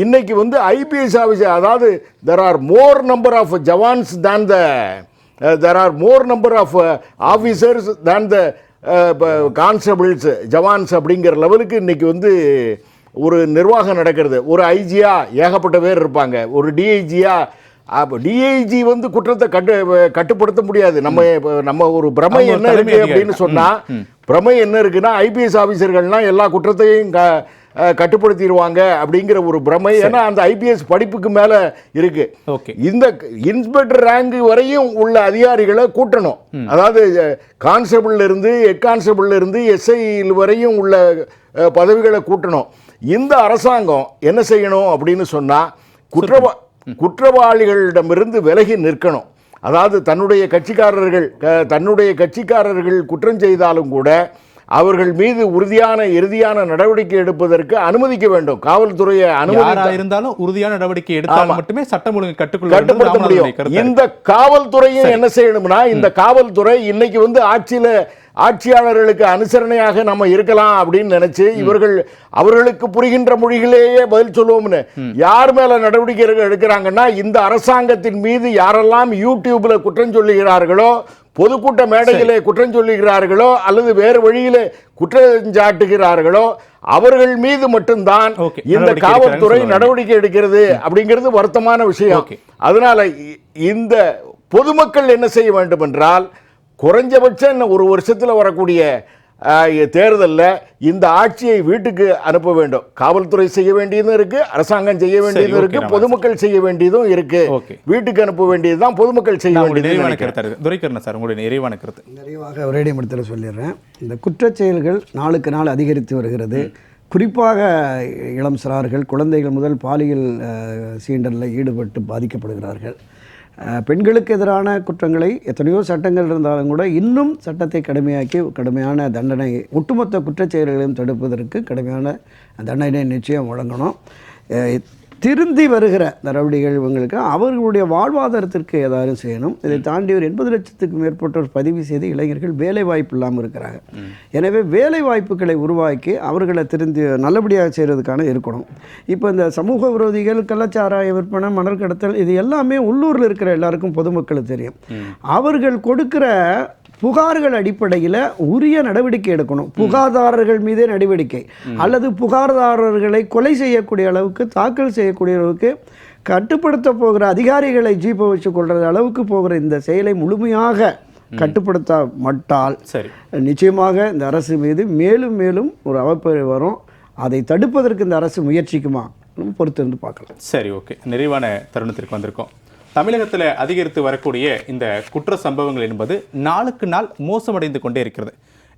இன்னைக்கு ஐபிஎஸ் ஆஃபீஸர், அதாவது there are more number of jawans than there are more number of officers than the constables jawans அப்படிங்கிற லெவலுக்கு இன்னைக்கு ஒரு நிர்வாகம் நடக்கிறது. ஒரு ஐஜியா ஏகப்பட்ட பேர் இருப்பாங்க. ஒரு டிஐஜியா டிஐஜி குற்றத்தை கட்டுப்படுத்த முடியாது. நம்ம ஒரு பிரமை என்ன இருக்கு அப்படின்னு சொன்னா, பிரமை என்ன இருக்குன்னா ஐபிஎஸ் ஆஃபீஸர்கள்லாம் எல்லா குற்றத்தையும் கட்டுப்படுத்திடுவாங்க அப்படிங்கிற ஒரு பிரமை. ஏன்னா அந்த ஐபிஎஸ் படிப்புக்கு மேல இருக்கு. இந்த இன்ஸ்பெக்டர் ரேங்க் வரையும் உள்ள அதிகாரிகளை கூட்டணும். அதாவது கான்ஸ்டபிள் இருந்து ஹெட் கான்ஸ்டபிள் இருந்து எஸ்ஐ வரையும் உள்ள பதவிகளை கூட்டணும். இந்த அரசாங்கம் என்ன செய்யணும் அப்படின்னு சொன்னா, குற்றவாளிகளிடமிருந்து விலகி நிற்கணும். அதாவது தன்னுடைய கட்சிக்காரர்கள் குற்றம் செய்தாலும் கூட அவர்கள் மீது இறுதியான நடவடிக்கை எடுப்பதற்கு அனுமதிக்க வேண்டும். காவல்துறையை இருந்தாலும் உறுதியான நடவடிக்கை எடுத்தால் மட்டுமே சட்டம் ஒழுங்கு கட்டுப்படுத்த முடியும். இந்த காவல்துறையும் என்ன செய்யணும்னா, இந்த காவல்துறை இன்னைக்கு ஆட்சியாளர்களுக்கு அனுசரணையாக நம்ம இருக்கலாம் அப்படின்னு நினைச்சு அவர்களுக்கு புரிகின்ற மொழிகளேயே பதில் சொல்லுவோம்னு யார் மேல நடவடிக்கை எடுக்கிறாங்கன்னா, இந்த அரசாங்கத்தின் மீது யாரெல்லாம் யூடியூப்ல குற்றம் சொல்லுகிறார்களோ, பொதுக்கூட்ட மேடையிலே குற்றம் சொல்லுகிறார்களோ அல்லது வேறு வழியிலே குற்றம் சாட்டுகிறார்களோ அவர்கள் மீது மட்டும்தான் இந்த காவல்துறை நடவடிக்கை எடுக்கிறது அப்படிங்கிறது வருத்தமான விஷயம். அதனால இந்த பொதுமக்கள் என்ன செய்ய வேண்டும் என்றால், குறைஞ்சபட்சம் ஒரு வருஷத்துல வரக்கூடிய தேர்தலில் இந்த ஆட்சியை வீட்டுக்கு அனுப்ப வேண்டும். காவல்துறை செய்ய வேண்டியதும் இருக்கு, அரசாங்கம் செய்ய வேண்டியதும் இருக்கு, பொதுமக்கள் செய்ய வேண்டியதும் இருக்கு. வீட்டுக்கு அனுப்ப வேண்டியதுதான் பொதுமக்கள் செய்ய வேண்டியது. துரைக்கண்ணன் சார், உங்களுடைய நிறைவான கருத்து. நிறைவாக ஒரே நிமிடத்தில் சொல்லிடுறேன். இந்த குற்றச்செயல்கள் நாளுக்கு நாள் அதிகரித்து வருகிறது. குறிப்பாக இளம் சிறார்கள், குழந்தைகள் முதல் பாலியல் சீண்டலில் ஈடுபட்டு பாதிக்கப்படுகிறார்கள். பெண்களுக்கு எதிரான குற்றங்களை எத்தனையோ சட்டங்கள் இருந்தாலும் கூட இன்னும் சட்டத்தை கடுமையான தண்டனை, ஒட்டுமொத்த குற்றச்செயல்களையும் தடுப்பதற்கு கடுமையான தண்டனை நிச்சயம் வழங்கணும். திருந்தி வருகிற நடவடிக்கைகள் இவங்களுக்கு அவர்களுடைய வாழ்வாதாரத்திற்கு ஏதாவது செய்யணும். இதை தாண்டி ஒரு 80 லட்சத்துக்கு மேற்பட்டோர் பதிவு செய்து இளைஞர்கள் வேலை வாய்ப்பு இல்லாமல் இருக்கிறாங்க. எனவே வேலை வாய்ப்புகளை உருவாக்கி அவர்களை திருந்தி நல்லபடியாக செய்கிறதுக்கான இருக்கணும். இப்போ இந்த சமூக விரோதிகள், கள்ளச்சாராய விற்பனை, மணல் கடத்தல், இது எல்லாமே உள்ளூரில் இருக்கிற எல்லாருக்கும் பொதுமக்களுக்கு தெரியும். அவர்கள் கொடுக்கிற புகார்கள் அடிப்படையில் உரிய நடவடிக்கை எடுக்கணும். புகார்தாரர்கள் மீதே நடவடிக்கை அல்லது புகார்தாரர்களை கொலை செய்யக்கூடிய அளவுக்கு, தாக்கல் செய்யக்கூடிய அளவுக்கு, கட்டுப்படுத்த போகிற அதிகாரிகளை ஜீப்பை வச்சு கொள்கிற அளவுக்கு போகிற இந்த செயலை முழுமையாக கட்டுப்படுத்த மாட்டால் நிச்சயமாக இந்த அரசு மீது மேலும் மேலும் ஒரு அவப்பெயர் வரும். அதை தடுப்பதற்கு இந்த அரசு முயற்சிக்குமா பொறுத்திருந்து பார்க்கலாம். சரி, ஓகே. நிறைவான தருணத்திற்கு வந்திருக்கோம். தமிழகத்தில் அதிகரித்து வரக்கூடிய இந்த குற்ற சம்பவங்கள் என்பது நாளுக்கு நாள் மோசமடைந்து கொண்டே இருக்கிறது.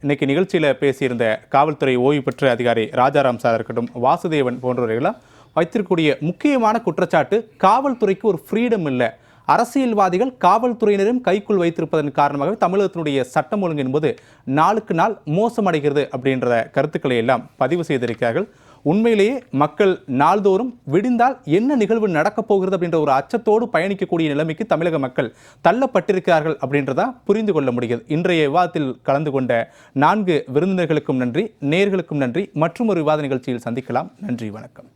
இன்னைக்கு நிகழ்ச்சியில் பேசியிருந்த காவல்துறை ஓய்வு பெற்ற அதிகாரி ராஜாராம் சார் இருக்கட்டும், வாசுதேவன் போன்றவர்களாம் வைத்திருக்கக்கூடிய முக்கியமான குற்றச்சாட்டு, காவல்துறைக்கு ஒரு ஃப்ரீடம் இல்லை, அரசியல்வாதிகள் காவல்துறையினரும் கைக்குள் வைத்திருப்பதன் காரணமாகவே தமிழகத்தினுடைய சட்டம் ஒழுங்கு என்பது நாளுக்கு நாள் மோசமடைகிறது அப்படின்ற கருத்துக்களை எல்லாம் பதிவு செய்திருக்கிறார்கள். உண்மையிலேயே மக்கள் நாள்தோறும் விடிந்தால் என்ன நிகழ்வு நடக்கப் போகிறது அப்படின்ற ஒரு அச்சத்தோடு பயணிக்கக்கூடிய நிலைமைக்கு தமிழக மக்கள் தள்ளப்பட்டிருக்கிறார்கள் அப்படின்றதா புரிந்து கொள்ள முடிகிறது. இன்றைய விவாதத்தில் கலந்து கொண்ட 4 விருந்தினர்களுக்கும் நன்றி, நேயர்களுக்கும் நன்றி. மற்றும் ஒரு விவாத நிகழ்ச்சியில் சந்திக்கலாம். நன்றி, வணக்கம்.